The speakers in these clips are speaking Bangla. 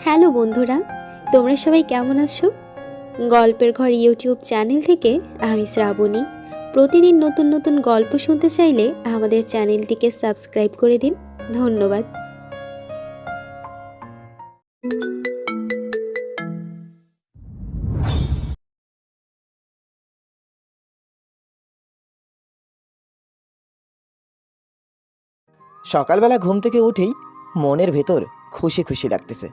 হ্যালো বন্ধুরা, তোমরা সবাই কেমন আছো? গল্পের ঘর ইউটিউব চ্যানেল থেকে আমি শ্রাবণী। প্রতিদিন নতুন নতুন গল্প শুনতে চাইলে আমাদের চ্যানেলটিকে সাবস্ক্রাইব করে দিন। ধন্যবাদ। সকালবেলা ঘুম থেকে উঠেই মনের ভেতর খুশি খুশি লাগতেছে,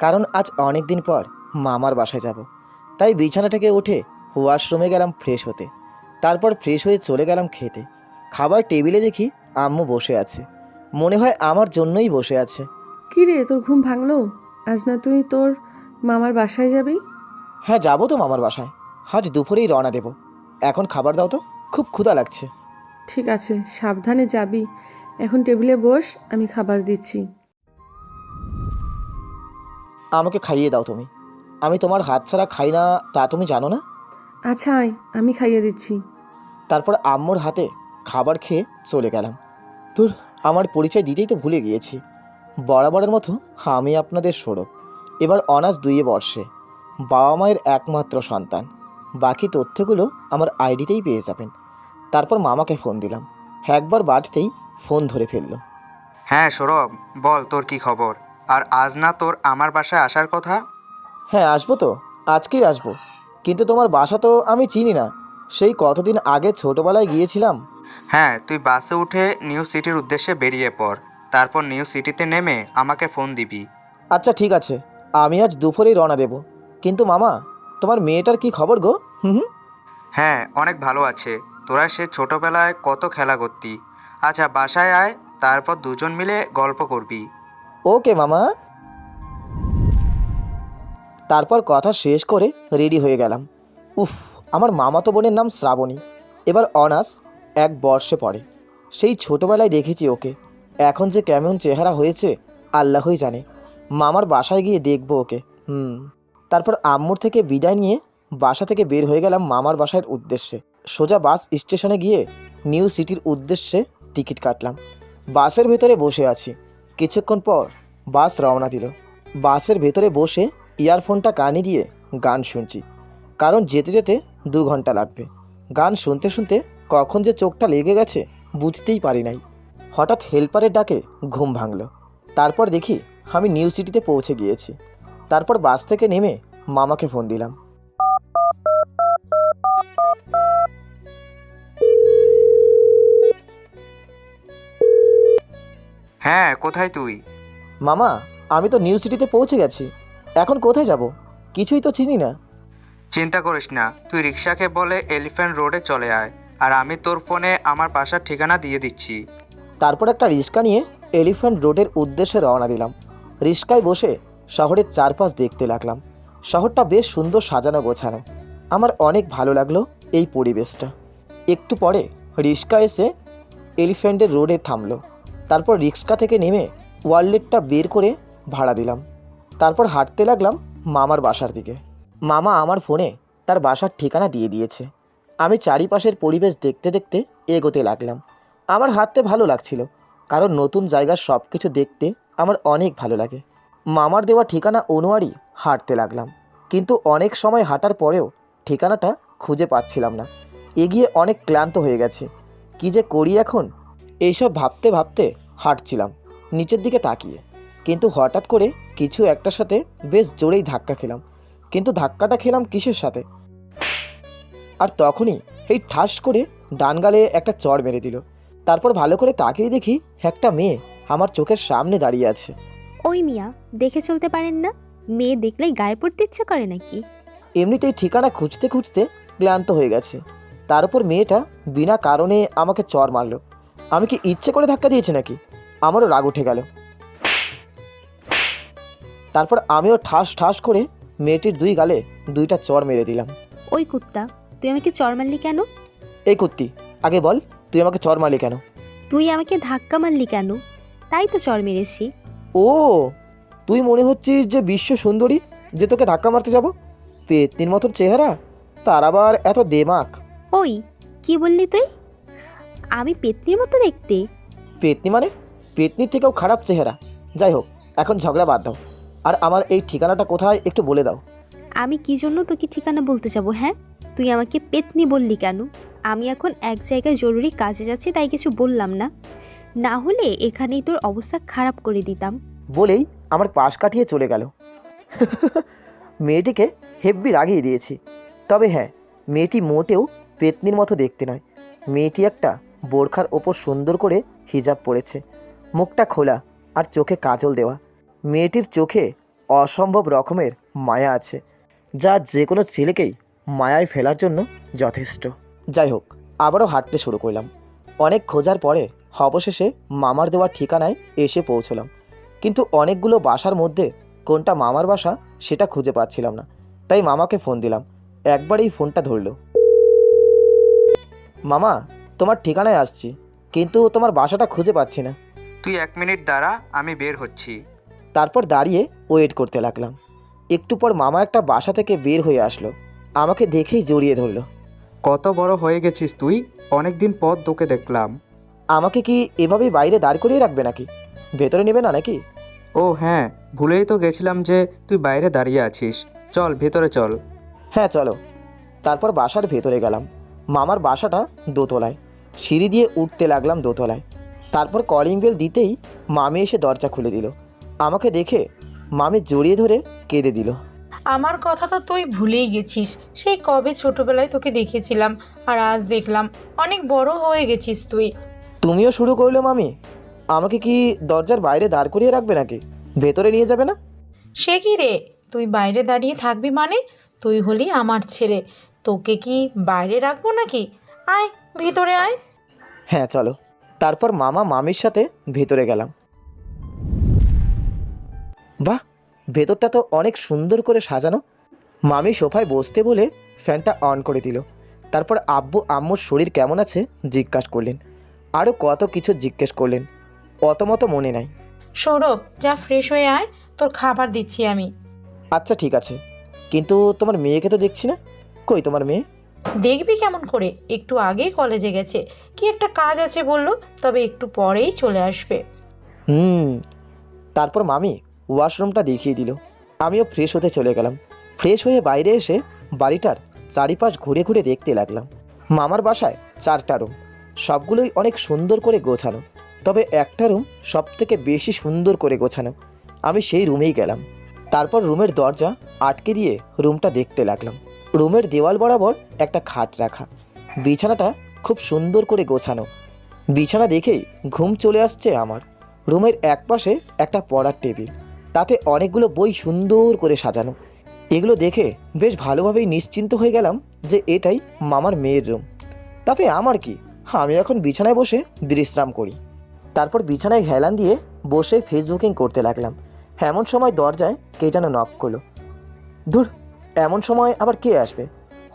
কারণ আজ অনেক দিন পর মামার বাসায় যাব। তাই বিছানা থেকে উঠে ওয়াশরুমে গেলাম ফ্রেশ হতে। তারপর ফ্রেশ হয়ে চলে গেলাম খেতে। খাবার টেবিলে দেখি আম্মু বসে আছে। মনে হয় আমার জন্যই বসে আছে। কি রে, তোর ঘুম ভাঙলো? আজ না তুই তোর মামার বাসায় যাবি? হ্যাঁ, যাবো তো মামার বাসায়। আজ দুপুরেই রওনা দেব। এখন খাবার দাও তো, খুব ক্ষুধা লাগছে। ঠিক আছে, সাবধানে যাবি। এখন টেবিলে বস, আমি খাবার দিচ্ছি। আমাকে খাইয়ে দাও তুমি। আমি তোমার হাত ছাড়া খাই না, তা তুমি জানো না? আচ্ছা আয়, আমি খাইয়ে দিচ্ছি। তারপর আম্মুর হাতে খাবার খেয়ে চলে গেলাম। তোর আমার পরিচয় দিতেই তো ভুলে গিয়েছি। বরাবরের মতো আমি আপনাদের সৌরভ। এবার অনার্স 2 বর্ষে, বাবা মায়ের একমাত্র সন্তান। বাকি তথ্যগুলো আমার আইডিতেই পেয়ে যাবেন। তারপর মামাকে ফোন দিলাম। একবার বাজতেই ফোন ধরে ফেললো। হ্যাঁ সৌরভ, বল তোর কি খবর? আর আজ না তোর আমার বাসায় আসার কথা? হ্যাঁ, আসবো তো, আজকেই আসবো। কিন্তু তোমার বাসা তো আমি চিনি না। সেই কতদিন আগে ছোটোবেলায় গিয়েছিলাম। হ্যাঁ, তুই বাসে উঠে নিউ সিটির উদ্দেশ্যে বেরিয়ে পড়। তারপর নিউ সিটিতে নেমে আমাকে ফোন দিবি। আচ্ছা ঠিক আছে, আমি আজ দুপুরেই রওনা দেব। কিন্তু মামা, তোমার মেয়েটার কি খবর গো? হুম। হ্যাঁ, অনেক ভালো আছে। তোরা সে ছোটবেলায় কত খেলা করতি। আচ্ছা বাসায় আয়, তারপর দুজন মিলে গল্প করবি। ওকে মামা। তারপর কথা শেষ করে রেডি হয়ে গেলাম। উফ, আমার মামাতো বোনের নাম শ্রাবণী। এবার অনার্স 1 বর্ষে পড়ে। সেই ছোটবেলায় দেখেছি ওকে। এখন যে কেমন চেহারা হয়েছে আল্লাহই জানে। মামার বাসায় গিয়ে দেখবো ওকে। তারপর আম্মুর থেকে বিদায় নিয়ে বাসা থেকে বের হয়ে গেলাম মামার বাসার উদ্দেশ্যে। সোজা বাস স্টেশনে গিয়ে নিউ সিটির উদ্দেশ্যে টিকিট কাটলাম। বাসের ভেতরে বসে আছি। কিছুক্ষণ পর বাস রওনা দিল। বাসের ভেতরে বসে ইয়ারফোনটা কানে দিয়ে গান শুনছি, কারণ যেতে যেতে 2 ঘন্টা লাগবে। গান শুনতে শুনতে কখন যে চোখটা লেগে গেছে বুঝতেই পারি নাই। হঠাৎ হেল্পারের ডাকে ঘুম ভাঙলো। তারপর দেখি আমি নিউ সিটিতে পৌঁছে গিয়েছি। তারপর বাস থেকে নেমে মামাকে ফোন দিলাম। হ্যাঁ, কোথায় তুই? মামা, আমি তো নিউ সিটিতে পৌঁছে গেছি। এখন কোথায় যাব? কিছুই তো চিনি না। চিন্তা করিস না, তুই রিক্সাকে বলে এলিফ্যান্ট রোডে চলে আয়, আর আমি তোর ফোনে আমার বাসার ঠিকানা দিয়ে দিচ্ছি। তারপর একটা রিক্সা নিয়ে এলিফ্যান্ট রোডের উদ্দেশ্যে রওনা দিলাম। রিক্সায় বসে শহরের চারপাশ দেখতে লাগলাম। শহরটা বেশ সুন্দর সাজানো গোছানো। আমার অনেক ভালো লাগলো এই পরিবেশটা। একটু পরে রিক্সা এসে এলিফ্যান্টের রোডে থামলো। তারপর রিক্সা থেকে নেমে ওয়ালেটটা বের করে ভাড়া দিলাম। তারপর হাঁটতে লাগলাম মামার বাসার দিকে। মামা আমার ফোনে তার বাসার ঠিকানা দিয়ে দিয়েছে। আমি চারিপাশের পরিবেশ দেখতে দেখতে এগোতে লাগলাম। আমার হাঁটতে ভালো লাগছিল, কারণ নতুন জায়গার সব কিছু দেখতে আমার অনেক ভালো লাগে। মামার দেওয়া ঠিকানা অনুযায়ী হাঁটতে লাগলাম, কিন্তু অনেক সময় হাঁটার পরেও ঠিকানাটা খুঁজে পাচ্ছিলাম না। এগিয়ে অনেক ক্লান্ত হয়ে গেছে। কী যে করি এখন, এইসব ভাবতে ভাবতে হাঁটছিলাম নিচের দিকে তাকিয়ে। কিন্তু হঠাৎ করে কিছু একটার সাথে বেশ জোরেই ধাক্কা খেলাম। কিন্তু ধাক্কাটা খেলাম কিসের সাথে? আর তখনই এই ঠাস করে ডান গালে একটা চড় মেরে দিল। তারপর ভালো করে তাকিয়ে দেখি একটা মেয়ে আমার চোখের সামনে দাঁড়িয়ে আছে। ওই মিয়া, দেখে চলতে পারেন না? মেয়ে দেখলেই গায়ে পড়তে ইচ্ছে করে নাকি? এমনিতেই ঠিকানা খুঁজতে খুঁজতে ক্লান্ত হয়ে গেছে, তার উপর মেয়েটা বিনা কারণে আমাকে চড় মারলো। আমি কি ইচ্ছে করে ধাক্কা দিয়েছি নাকি? আমারও রাগ উঠে গেল। তারপর আমিও ঠাস ঠাস করে মেয়েটির 2 গালে 2টা চড় মেরে দিলাম। ওই কুত্তা, তুই আমাকে চড় মারলি কেন? এই কুত্তি, আগে বল তুই আমাকে চড় মারলি কেন? তুই আমাকে ধাক্কা মারলি কেন? তাই তো চড় মেরেছি। ও, তুই মনে হচ্ছিস যে বিশ্ব সুন্দরী, যে তোকে ধাক্কা মারতে যাব? পেতনির মতন চেহারা, তার আবার এত দেমাক। ওই, কি বললি তুই? আমি পেতনির মতো দেখতে? পেতনি মানে? পেতনির থেকেও খারাপ চেহারা। যাই হোক, এখন ঝগড়া বাদ দাও। আর আমার এই ঠিকানাটা কোথায় একটু বলে দাও। আমি কি জন্য তোকে ঠিকানা বলতে যাব? হ্যাঁ, তুই আমাকে পেতনি বললি কেন? আমি এখন এক জায়গায় জরুরি কাজে যাচ্ছি, তাই কিছু বললাম না। না হলে এখানেই তোর অবস্থা খারাপ করে দিতাম। বলেই আমার পাশ কাটিয়ে চলে গেল। মেয়েটিকে হেব্বি রাগিয়ে দিয়েছি। তবে হ্যাঁ, মেয়েটি মোটেও পেতনির মতো দেখতে নয়। মেয়েটি একটা বোরখার ওপর সুন্দর করে হিজাব পরেছে, মুখটা খোলা আর চোখে কাজল দেওয়া। মেয়েটির চোখে অসম্ভব রকমের মায়া আছে, যা যে কোনো ছেলেকেই মায়ায় ফেলার জন্য যথেষ্ট। যাই হোক, আবারও হাঁটতে শুরু করলাম। অনেক খোঁজার পরে অবশেষে মামার দেওয়া ঠিকানায় এসে পৌঁছলাম। কিন্তু অনেকগুলো বাসার মধ্যে কোনটা মামার বাসা সেটা খুঁজে পাচ্ছিলাম না। তাই মামাকে ফোন দিলাম। একবারেই ফোনটা ধরল। মামা, তোমার ঠিকানায় আসছি, কিন্তু তোমার বাসাটা খুঁজে পাচ্ছি না। তুই 1 মিনিট দাঁড়া, আমি বের হচ্ছি। তারপর দাঁড়িয়ে ওয়েট করতে লাগলাম। একটু পর মামা একটা বাসা থেকে বের হয়ে আসলো। আমাকে দেখেই জড়িয়ে ধরলো। কত বড় হয়ে গেছিস তুই, অনেক দিন পর তোকে দেখলাম। আমাকে কি এভাবেই বাইরে দাঁড় করিয়ে রাখবে নাকি? ভেতরে নেবে না নাকি? ও হ্যাঁ, ভুলেই তো গেছিলাম যে তুই বাইরে দাঁড়িয়ে আছিস। চল ভেতরে চল। হ্যাঁ চলো। তারপর বাসার ভেতরে গেলাম। মামার বাসাটা দোতলায়। সিঁড়ি দিয়ে উঠতে লাগলাম দোতলায়। তারপর কলিং বেল দিতেই মামি এসে দরজা খুলে দিল। আমাকে দেখে মামি জড়িয়ে ধরে কেঁদে দিল। আমার কথা তো তুই ভুলেই গেছিস। সেই কবে ছোটবেলায় তোকে দেখেছিলাম, আর আজ দেখলাম অনেক বড় হয়ে গেছিস তুই। তুমিও শুরু করলে মামি। আমাকে কি দরজার বাইরে দাঁড় করিয়ে রাখবে নাকি? ভেতরে নিয়ে যাবে না? সে কি রে, তুই বাইরে দাঁড়িয়ে থাকবি মানে? তুই হলি আমার ছেলে, তোকে কি বাইরে রাখবো নাকি? আয় ভিতরে আয়। হ্যাঁ চলো। তারপর মামা মামির সাথে ভেতরে গেলাম। বাহ, ভেতরটা তো অনেক সুন্দর করে সাজানো। মামি সোফায় বসতে বলে ফ্যানটা অন করে দিল। তারপর আব্বু আম্মুর শরীর কেমন আছে জিজ্ঞাসা করলেন। আরও কত কিছু জিজ্ঞেস করলেন, অত মতো মনে নাই। সৌরভ, যা ফ্রেশ হয়ে আয়, তোর খাবার দিচ্ছি আমি। আচ্ছা ঠিক আছে, কিন্তু তোমার মেয়েকে তো দেখছি না। কই তোমার মেয়ে? দেখবি কেমন করে, একটু আগেই কলেজে গেছে। কি একটা কাজ আছে বললো, তবে একটু পরেই চলে আসবে। তারপর মামি ওয়াশরুমটা দেখিয়ে দিল। আমিও ফ্রেশ হতে চলে গেলাম। ফ্রেশ হয়ে বাইরে এসে বাড়িটার চারিপাশ ঘুরে ঘুরে দেখতে লাগলাম। মামার বাসায় 4টা রুম, সবগুলোই অনেক সুন্দর করে গোছানো। তবে একটা রুম সব থেকে বেশি সুন্দর করে গোছানো। আমি সেই রুমেই গেলাম। তারপর রুমের দরজা আটকে দিয়ে রুমটা দেখতে লাগলাম। রুমের দেওয়াল বরাবর একটা খাট রাখা, বিছানাটা খুব সুন্দর করে গোছানো। বিছানা দেখেই ঘুম চলে আসছে আমার। রুমের একপাশে একটা পড়ার টেবিল, তাতে অনেকগুলো বই সুন্দর করে সাজানো। এগুলো দেখে বেশ ভালোভাবেই নিশ্চিন্ত হয়ে গেলাম যে এটাই মামার মেয়ের রুম। তাতে আমার কি, আমি এখন বিছানায় বসে বিশ্রাম করি। তারপর বিছানায় হেলান দিয়ে বসে ফেসবুকিং করতে লাগলাম। এমন সময় দরজায় কে যেন নক করলো। ধুর, এমন সময় আবার কে আসবে?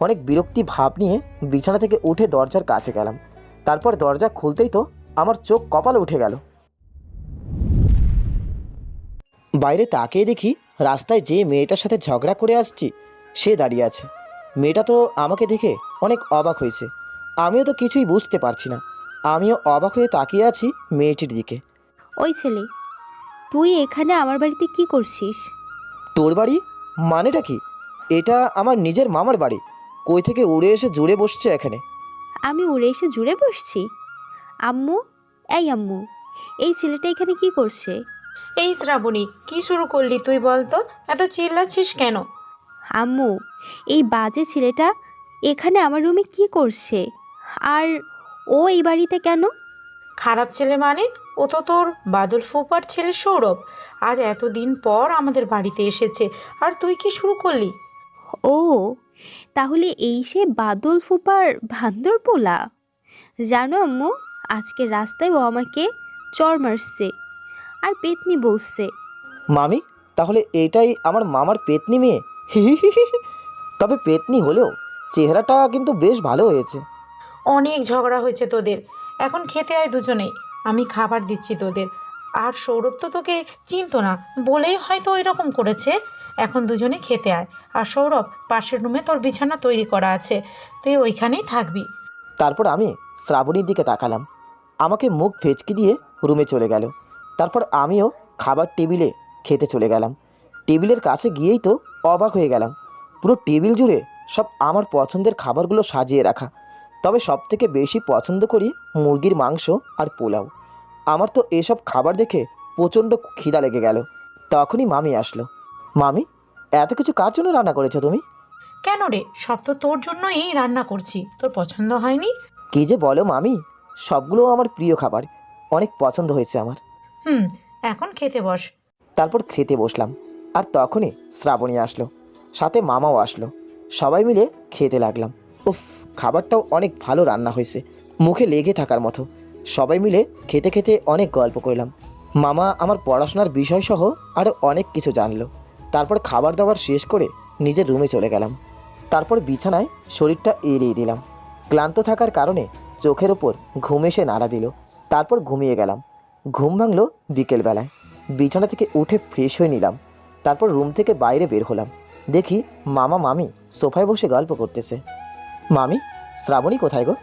অনেক বিরক্তি ভাব নিয়ে বিছানা থেকে উঠে দরজার কাছে গেলাম। তারপর দরজা খুলতেই তো আমার চোখ কপালে উঠে গেল। বাইরে তাকিয়ে দেখি রাস্তায় যে মেয়েটার সাথে ঝগড়া করে আসছি সে দাঁড়িয়ে আছে। মেয়েটা তো আমাকে দেখে অনেক অবাক হয়েছে। আমিও তো কিছুই বুঝতে পারছি না। আমিও অবাক হয়ে তাকিয়ে আছি মেয়েটির দিকে। ওই ছেলে, তুই এখানে আমার বাড়িতে কি করছিস? তোর বাড়ি মানেটা কি? এটা আমার নিজের মামার বাড়ি। কই থেকে উড়ে এসে জুড়ে বসছে এখানে। আমি উড়ে এসে জুড়ে বসছি? আম্মু, এই আম্মু, এই ছেলেটা এখানে কি করছে? এই শ্রাবণী, কি শুরু করলি তুই বলতো? এত চিল্লাচ্ছিস কেন? আম্মু, এই বাজে ছেলেটা এখানে আমার রুমে কি করছে? আর ও এই বাড়িতে কেন? খারাপ ছেলে মানে? ও তো তোর বাদল ফুপার ছেলে সৌরভ। আজ এতদিন পর আমাদের বাড়িতে এসেছে, আর তুই কি শুরু করলি? ও, তাহলে এই সে বাদল ফুপার ভান্দর পোলা। জানো আম্মু, আজকে রাস্তায় ও আমাকে চর মারছে আর পেতনি বলছে। মামি, তাহলে এটাই আমার মামার পেতনি মেয়ে? তবে পেতনি হলেও চেহারাটা কিন্তু বেশ ভালো হয়েছে। অনেক ঝগড়া হয়েছে তোদের, এখন খেতে আয় দুজনেই। আমি খাবার দিচ্ছি তোদের। আর সৌরভ তো তোকে চিনতো না বলেই হয়তো ওই রকম করেছে। এখন দুজনে খেতে আয়। আর সৌরভ, পাশের রুমে তোর বিছানা তৈরি করা আছে, তুই ওইখানেই থাকবি। তারপর আমি শ্রাবণীর দিকে তাকালাম। আমাকে মুখ ভেচকি দিয়ে রুমে চলে গেল। তারপর আমিও খাবার টেবিলে খেতে চলে গেলাম। টেবিলের কাছে গিয়েই তো অবাক হয়ে গেলাম। পুরো টেবিল জুড়ে সব আমার পছন্দের খাবারগুলো সাজিয়ে রাখা। তবে সবথেকে বেশি পছন্দ করি মুরগির মাংস আর পোলাও। আমার তো এসব খাবার দেখে প্রচণ্ড খিদা লেগে গেল। তখনই মামি আসলো। মামি, এত কিছু কার জন্য রান্না করেছো তুমি? কেন রে, সব তো তোর জন্যই রান্না করছি, তোর পছন্দ হয়নি? কী যে বলো মামি, সবগুলো আমার প্রিয় খাবার, অনেক পছন্দ হয়েছে আমার। এখন খেতে বস। তারপর খেতে বসলাম, আর তখনই শ্রাবণী আসলো, সাথে মামাও আসলো। সবাই মিলে খেতে লাগলাম। উফ, খাবারটাও অনেক ভালো রান্না হয়েছে, মুখে লেগে থাকার মতো। সবাই মিলে খেতে খেতে অনেক গল্প করলাম। মামা আমার পড়াশোনার বিষয়সহ আরও অনেক কিছু জানলো। তারপর খাবার দাবার শেষ করে নিজের রুমে চলে গেলাম। তারপর বিছানায় শরীরটা এড়িয়ে দিলাম। ক্লান্ত থাকার কারণে চোখের ওপর ঘুম এসে নাড়া দিল। তারপর ঘুমিয়ে গেলাম। ঘুম ভাঙলো বিকেলবেলায়। বিছানা থেকে উঠে ফ্রেশ হয়ে নিলাম। তারপর রুম থেকে বাইরে বের হলাম। দেখি মামা মামি সোফায় বসে গল্প করতেছে। মামি, শ্রাবণী কোথায় গো?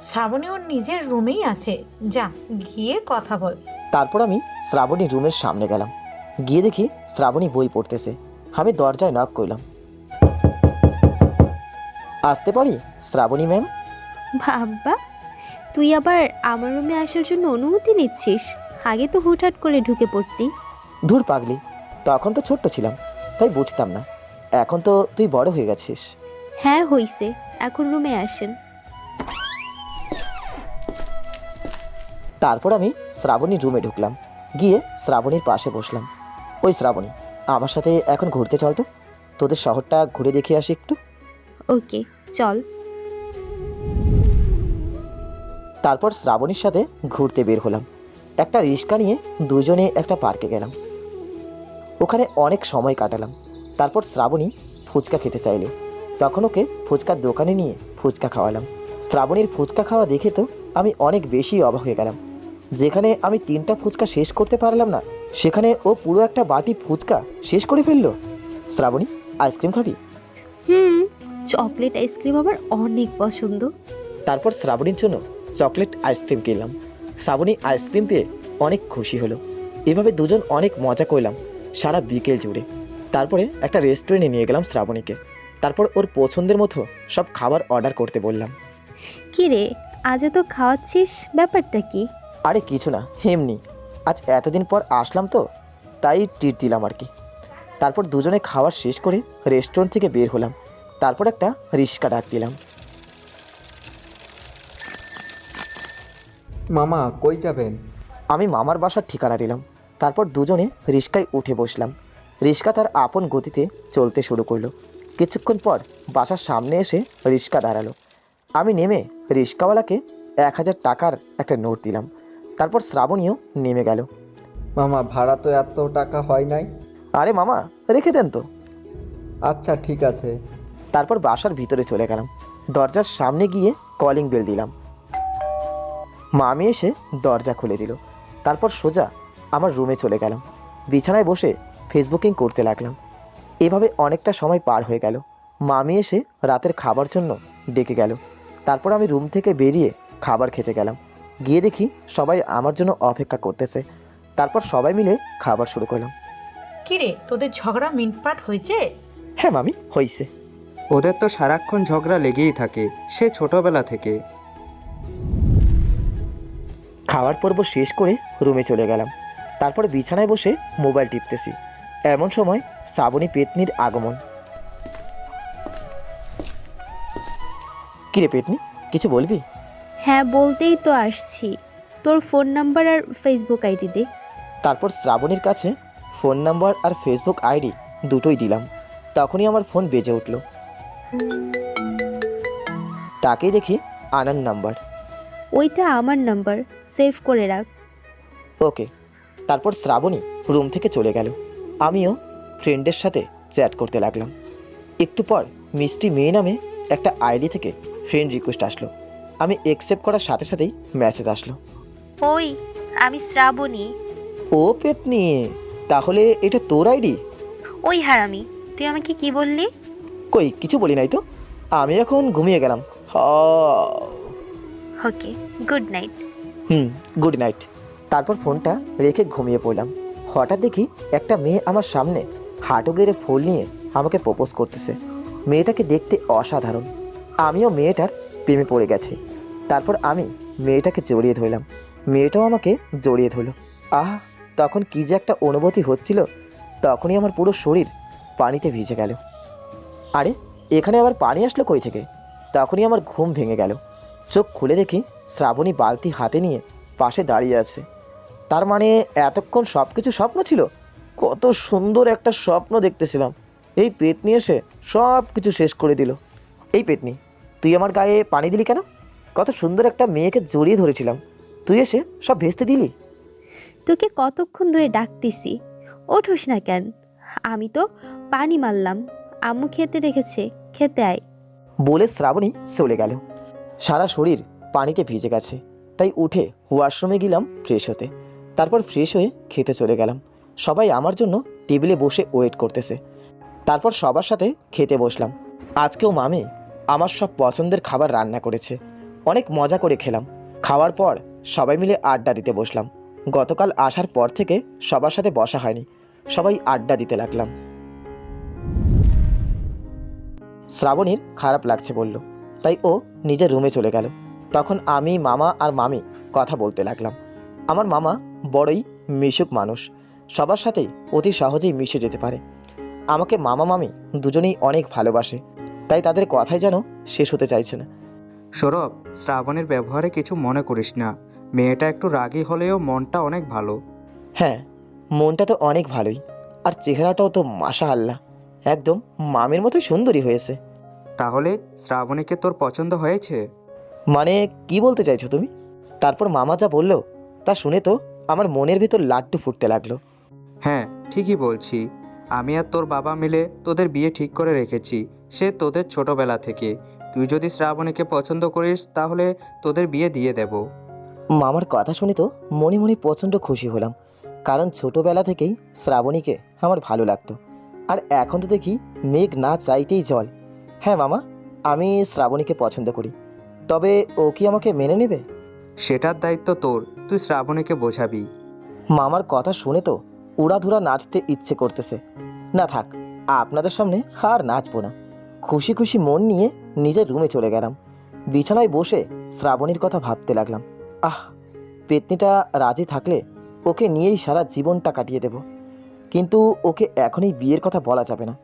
শ্রাবণী ওর নিজের রুমেই আছে, যা গিয়ে কথা বল। তারপর আমি শ্রাবণী রুমের সামনে গেলাম। গিয়ে দেখি শ্রাবণী বই পড়তেছে। আমি দরজায় নক করলাম। আসতে পারি শ্রাবণী ম্যাম? বাবা, তুই আবার আমার রুমে আসার জন্য অনুমতি নিচ্ছিস? আগে তো হুটহাট করে ঢুকে পড়তি। ধুর পাগলি, তখন তো ছোট্ট ছিলাম, তাই বুঝতাম না। এখন তো তুই বড় হয়ে গেছিস। হ্যাঁ হইছে, এখন রুমে আসেন। তারপর আমি শ্রাবণীর রুমে ঢুকলাম। গিয়ে শ্রাবণীর পাশে বসলাম। ওই শ্রাবণী, আমার সাথে এখন ঘুরতে চল তো, তোদের শহরটা ঘুরে দেখে আসি একটু। ওকে, চল। তারপর শ্রাবণীর সাথে ঘুরতে বের হলাম। একটা রিক্সা নিয়ে দুজনে একটা পার্কে গেলাম। ওখানে অনেক সময় কাটালাম। তারপর শ্রাবণী ফুচকা খেতে চাইল। তখন ওকে ফুচকার দোকানে নিয়ে ফুচকা খাওয়ালাম। শ্রাবণীর ফুচকা খাওয়া দেখে তো আমি অনেক বেশি অবাক হয়ে গেলাম। যেখানে আমি 3টা ফুচকা শেষ করতে পারলাম না, সেখানে ও পুরো একটা বাটি ফুচকা শেষ করে ফেললো। শ্রাবণী, আইসক্রিম খাবি? চকলেট আইসক্রিম আমার অনেক পছন্দ। তারপর শ্রাবণীর জন্য চকলেট আইসক্রিম কিনলাম। শ্রাবণী আইসক্রিম পেয়ে অনেক খুশি হলো। এভাবে দুজন অনেক মজা করলাম সারা বিকেল জুড়ে। তারপরে একটা রেস্টুরেন্টে নিয়ে গেলাম শ্রাবণীকে। তারপর ওর পছন্দের মতো সব খাবার অর্ডার করতে বললাম। কি রে, আজ তো খাওয়াচ্ছিস, ব্যাপারটা কি? আরে কিছু না, এমনি আজ এতদিন পর আসলাম তো, তাই ট্রিট দিলাম আর কি। তারপর দুজনে খাওয়ার শেষ করে রেস্টুরেন্ট থেকে বের হলাম। তারপর একটা রিক্সা ডাক দিলাম। মামা কই যাবেন? আমি মামার বাসার ঠিকানা দিলাম। তারপর দুজনে রিক্সায় উঠে বসলাম। রিক্সা তার আপন গতিতে চলতে শুরু করলো। কিছুক্ষণ পর বাসার সামনে এসে রিক্সা দাঁড়ালো। আমি নেমে রিক্সাওয়ালাকে 1000 টাকার একটা নোট দিলাম। তারপর শ্রাবণীও নেমে গেল। মামা ভাড়া তো এত টাকা হয় নাই। আরে মামা, রেখে দেন তো। আচ্ছা ঠিক আছে। তারপর বাসার ভিতরে চলে গেলাম। দরজার সামনে গিয়ে কলিং বেল দিলাম। মামি এসে দরজা খুলে দিল। তারপর সোজা আমার রুমে চলে গেলাম। বিছানায় বসে ফেসবুকিং করতে লাগলাম। এভাবে অনেকটা সময় পার হয়ে গেল। মামি এসে রাতের খাবার জন্য ডেকে গেল। তারপর আমি রুম থেকে বেরিয়ে খাবার খেতে গেলাম। গিয়ে দেখি সবাই আমার জন্য অপেক্ষা করতেছে। তারপর সবাই মিলে খাবার শুরু করলাম। কিরে, তোদের ঝগড়া মিটপাট হয়েছে? হ্যাঁ মামি, হয়েছে। ওদের তো সারাক্ষণ ঝগড়া লেগেই থাকে, সে ছোটবেলা থেকে। খাওয়ার পর্ব শেষ করে রুমে চলে গেলাম। তারপর বিছানায় বসে মোবাইল টিপতেছি। এমন সময় শ্রাবণী পেতনির আগমন। কিরে পেতনি, কিছু বলবি? হ্যাঁ, বলতেই তো আসছি। তোর ফোন নাম্বার আর ফেসবুক আইডি দে। তারপর শ্রাবণীর কাছে ফোন নাম্বার আর ফেসবুক আইডি দুটোই দিলাম। তখনই আমার ফোন বেজে উঠল। তাকেই দেখি আনন্দ নাম্বার। ওইটা আমার নাম্বার, সেভ করে রাখ। ওকে। তারপর শ্রাবণী রুম থেকে চলে গেল। আমিও ফ্রেন্ডের সাথে চ্যাট করতে লাগলাম। একটু পর মিষ্টি মেয়ে নামে একটা আইডি থেকে ফ্রেন্ড রিকোয়েস্ট আসলো। আমি অ্যাকসেপ্ট করার সাথে সাথেই মেসেজ আসলো। ওই, আমি শ্রাবণী। ও পেতনি, তাহলে এটা তোর আইডি? ওই হারামি, তুই আমাকে কি বললি? কই, কিছু বলি নাই তো। আমি এখন ঘুমিয়ে গেলাম। ওকে, গুড নাইট। Good night. তারপর ফোনটা রেখে ঘুমিয়ে পড়লাম। হঠাৎ দেখি একটা মেয়ে আমার সামনে হাঁটু গেড়ে ফুল নিয়ে আমাকে প্রপোজ করতেছে। মেয়েটাকে দেখতে অসাধারণ। আমিও মেয়েটার প্রেমে পড়ে গেছি। তারপর আমি মেয়েটাকে জড়িয়ে ধরলাম, মেয়েটাও আমাকে জড়িয়ে ধরলো। আহ, তখন কী যে একটা অনুভূতি হচ্ছিল। তখনই আমার পুরো শরীর পানিতে ভিজে গেল। আরে এখানে আবার পানি আসলো কই থেকে? তখনই আমার ঘুম ভেঙে গেল। চোখ খুলে দেখি শ্রাবণী বালতি হাতে নিয়ে পাশে দাঁড়িয়ে আছে। তার মানে এতক্ষণ সব কিছু স্বপ্ন ছিল? কত সুন্দর একটা স্বপ্ন দেখতেছিলাম, এই পেতনি এসে সব কিছু শেষ করে দিল। এই পেতনি, তুই আমার গায়ে পানি দিলি কেন? কত সুন্দর একটা মেয়েকে জড়িয়ে ধরেছিলাম, তুই এসে সব ভেস্তে দিলি। তোকে কতক্ষণ ধরে ডাকতেছি, ওঠোস না কেন? আমি তো পানি মারলাম, আম্মু খেতে রেখেছে, খেতে আয়। বলে শ্রাবণী চলে গেল। সারা শরীর পানিতে ভিজে গেছে, তাই উঠে ওয়াশরুমে গেলাম ফ্রেশ হতে। তারপর ফ্রেশ হয়ে খেতে চলে গেলাম। সবাই আমার জন্য টেবিলে বসে ওয়েট করতেছে। তারপর সবার সাথে খেতে বসলাম। আজকেও মামি আমার সব পছন্দের খাবার রান্না করেছে, অনেক মজা করে খেলাম। খাওয়ার পর সবাই মিলে আড্ডা দিতে বসলাম। গতকাল আসার পর থেকে সবার সাথে বসা হয়নি, সবাই আড্ডা দিতে লাগলাম। শ্রাবণীর খারাপ লাগছে বলল, তাই ও নিজের রুমে চলে গেল। তখন আমি, মামা আর মামি কথা বলতে লাগলাম। আমার মামা বড়ই মিশুক মানুষ, সবার সাথেই অতি সহজেই মিশে যেতে পারে। আমাকে মামা মামি দুজনেই অনেক ভালোবাসে, তাই তাদের কথাই যেন শেষ হতে চাইছে না। সৌরভ, শ্রাবণের ব্যবহারে কিছু মনে করিস না। মেয়েটা একটু রাগী হলেও মনটা অনেক ভালো। হ্যাঁ, মনটা তো অনেক ভালোই, আর চেহারাটাও তো মাশাআল্লাহ একদম মামির মতোই সুন্দরী হয়েছে। তাহলে শ্রাবণীকে তোর পছন্দ হয়েছে? মানে কি বলতে চাইছো তুমি? তারপর মামা যা বলল তা শুনে তো আমার মনের ভিতর লাড্ডু ফুটতে লাগলো। হ্যাঁ, ঠিকই বলছি। আমি আর তোর বাবা মিলে তোদের বিয়ে ঠিক করে রেখেছি, সে তোদের ছোটবেলা থেকে। তুই যদি শ্রাবণীকে পছন্দ করিস তাহলে তোদের বিয়ে দিয়ে দেব। মামার কথা শুনে তো মনে মনে প্রচণ্ড খুশি হলাম, কারণ ছোটোবেলা থেকেই শ্রাবণীকে আমার ভালো লাগতো। আর এখন তো দেখি মেঘ না চাইতেই জল। হ্যাঁ মামা, আমি শ্রাবণীকে পছন্দ করি, তবে ও কি আমাকে মেনে নেবে? সেটার দায়িত্ব তোর, তুই শ্রাবণীকে বোঝাবি। মামার কথা শুনে তো উড়াধুরা নাচতে ইচ্ছে করতেছে। না থাক, আপনাদের সামনে আর নাচবো না। খুশি খুশি মন নিয়ে নিজের রুমে চলে গেলাম। বিছানায় বসে শ্রাবণীর কথা ভাবতে লাগলাম। আহ, পেতনিটা রাজি থাকলে ওকে নিয়েই সারা জীবনটা কাটিয়ে দেব। কিন্তু ওকে এখনই বিয়ের কথা বলা যাবে না,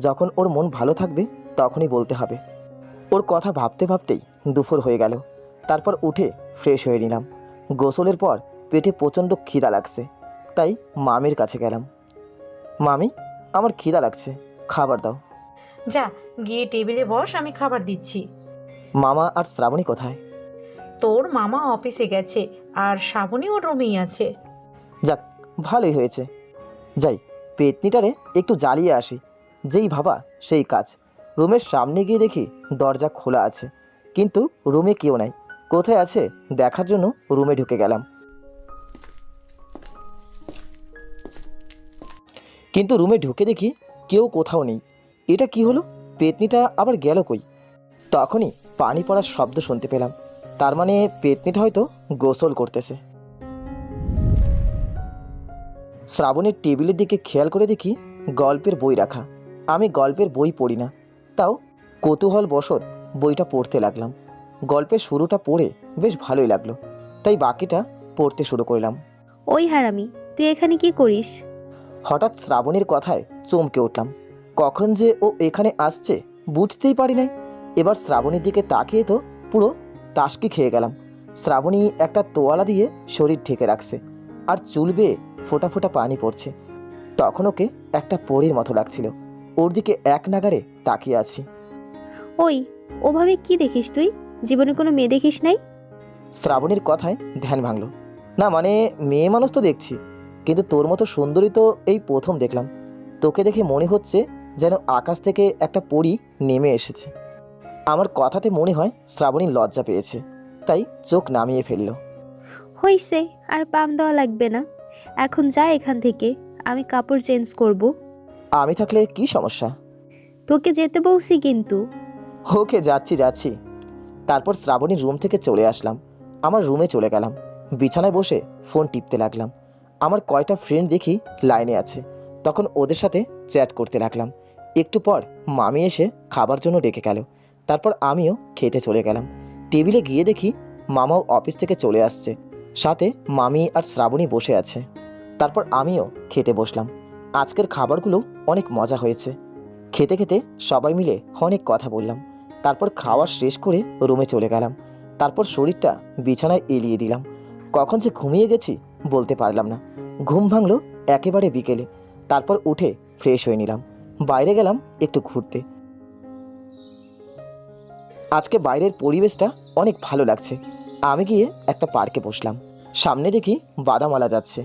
যখন ওর মন ভালো থাকবে তখনই বলতে হবে। ওর কথা ভাবতে ভাবতেই দুপুর হয়ে গেল। তারপর উঠে ফ্রেশ হয়ে নিলাম। গোসলের পর পেটে প্রচণ্ড খিদা লাগছে, তাই মামির কাছে গেলাম। মামি, আমার খিদা লাগছে, খাবার দাও। যা, গিয়ে টেবিলে বস, আমি খাবার দিচ্ছি। মামা আর শ্রাবণী কোথায়? তোর মামা অফিসে গেছে, আর শ্রাবণী ওর রুমেই আছে। যাক, ভালোই হয়েছে। যাই, পেতনিটারে একটু জ্বালিয়ে আসি। যেই ভাবা সেই কাজ। রুমের সামনে গিয়ে দেখি দরজা খোলা আছে, কিন্তু রুমে কেউ নাই। কোথায় আছে দেখার জন্য রুমে ঢুকে গেলাম, কিন্তু রুমে ঢুকে দেখি কেউ কোথাও নেই। এটা কি হলো? পেতনিটা আবার গেল কই? তখনই পানি পড়ার শব্দ শুনতে পেলাম। তার মানে পেতনিটা হয়তো গোসল করতেছে। শ্রাবণীর টেবিলের দিকে খেয়াল করে দেখি গল্পের বই রাখা। আমি গল্পের বই পড়ি না, তাও কৌতূহল বশত বইটা পড়তে লাগলাম। গল্পের শুরুটা পড়ে বেশ ভালোই লাগলো, তাই বাকিটা পড়তে শুরু করলাম। ওই হারামি, তুই এখানে কি করিস? হঠাৎ শ্রাবণীর কথায় চমকে উঠলাম। কখন যে ও এখানে আসছে বুঝতেই পারি নাই। এবার শ্রাবণীর দিকে তাকিয়ে তো পুরো তাসকি খেয়ে গেলাম। শ্রাবণী একটা তোয়ালা দিয়ে শরীর ঢেকে রাখছে, আর চুল বেয়ে ফোঁটা ফোঁটা পানি পড়ছে। তখন ওকে একটা পরীর মতো লাগছিল। ওর দিকে এক নাগাড়ে তাকিয়ে আছি। ওই, ওভাবে কি দেখিস তুই? জীবনে কোনো মেয়ে দেখিস নাই? শ্রাবণীর কথায় ধ্যান ভাঙল। না মানে মেয়ে মানুষ তো দেখছি, কিন্তু তোর মতো সুন্দরী তো এই প্রথম দেখলাম। তোকে দেখে মনে হচ্ছে যেন আকাশ থেকে একটা পরী নেমে এসেছে। আমার কথাতে মনে হয় শ্রাবণী লজ্জা পেয়েছে, তাই চোখ নামিয়ে ফেলল। হইছে, আর পাম দেওয়া লাগবে না। এখন যা এখান থেকে, আমি কাপড় চেঞ্জ করব। আমি থাকলে কি সমস্যা? তোকে যেতে বলছি কিন্তু। ওকে, যাচ্ছি। তারপর শ্রাবণীর রুম থেকে চলে আসলাম। আমার রুমে চলে গেলাম। বিছানায় বসে ফোন টিপতে লাগলাম। আমার কয়টা ফ্রেন্ড দেখি লাইনে আছে, তখন ওদের সাথে চ্যাট করতে লাগলাম। একটু পর মামি এসে খাবার জন্য ডেকে গেল। তারপর আমিও খেতে চলে গেলাম। টেবিলে গিয়ে দেখি মামাও অফিস থেকে চলে আসছে, সাথে মামি আর শ্রাবণী বসে আছে। তারপর আমিও খেতে বসলাম। আজকের খাবারগুলো অনেক মজা হয়েছে। খেতে খেতে সবাই মিলে অনেক কথা বললাম। তারপর খাওয়া শেষ করে রুমে চলে গেলাম। তারপর শরীরটা বিছানায় এলিয়ে দিলাম। কখন যে ঘুমিয়ে গেছি বলতে পারলাম না। ঘুম ভাঙলো একেবারে বিকেলে। তারপর উঠে ফ্রেশ হয়ে নিলাম। বাইরে গেলাম একটু ঘুরতে। আজকে বাইরের পরিবেশটা অনেক ভালো লাগছে। আমি গিয়ে একটা পার্কে বসলাম। সামনে দেখি বাদামওয়ালা যাচ্ছে,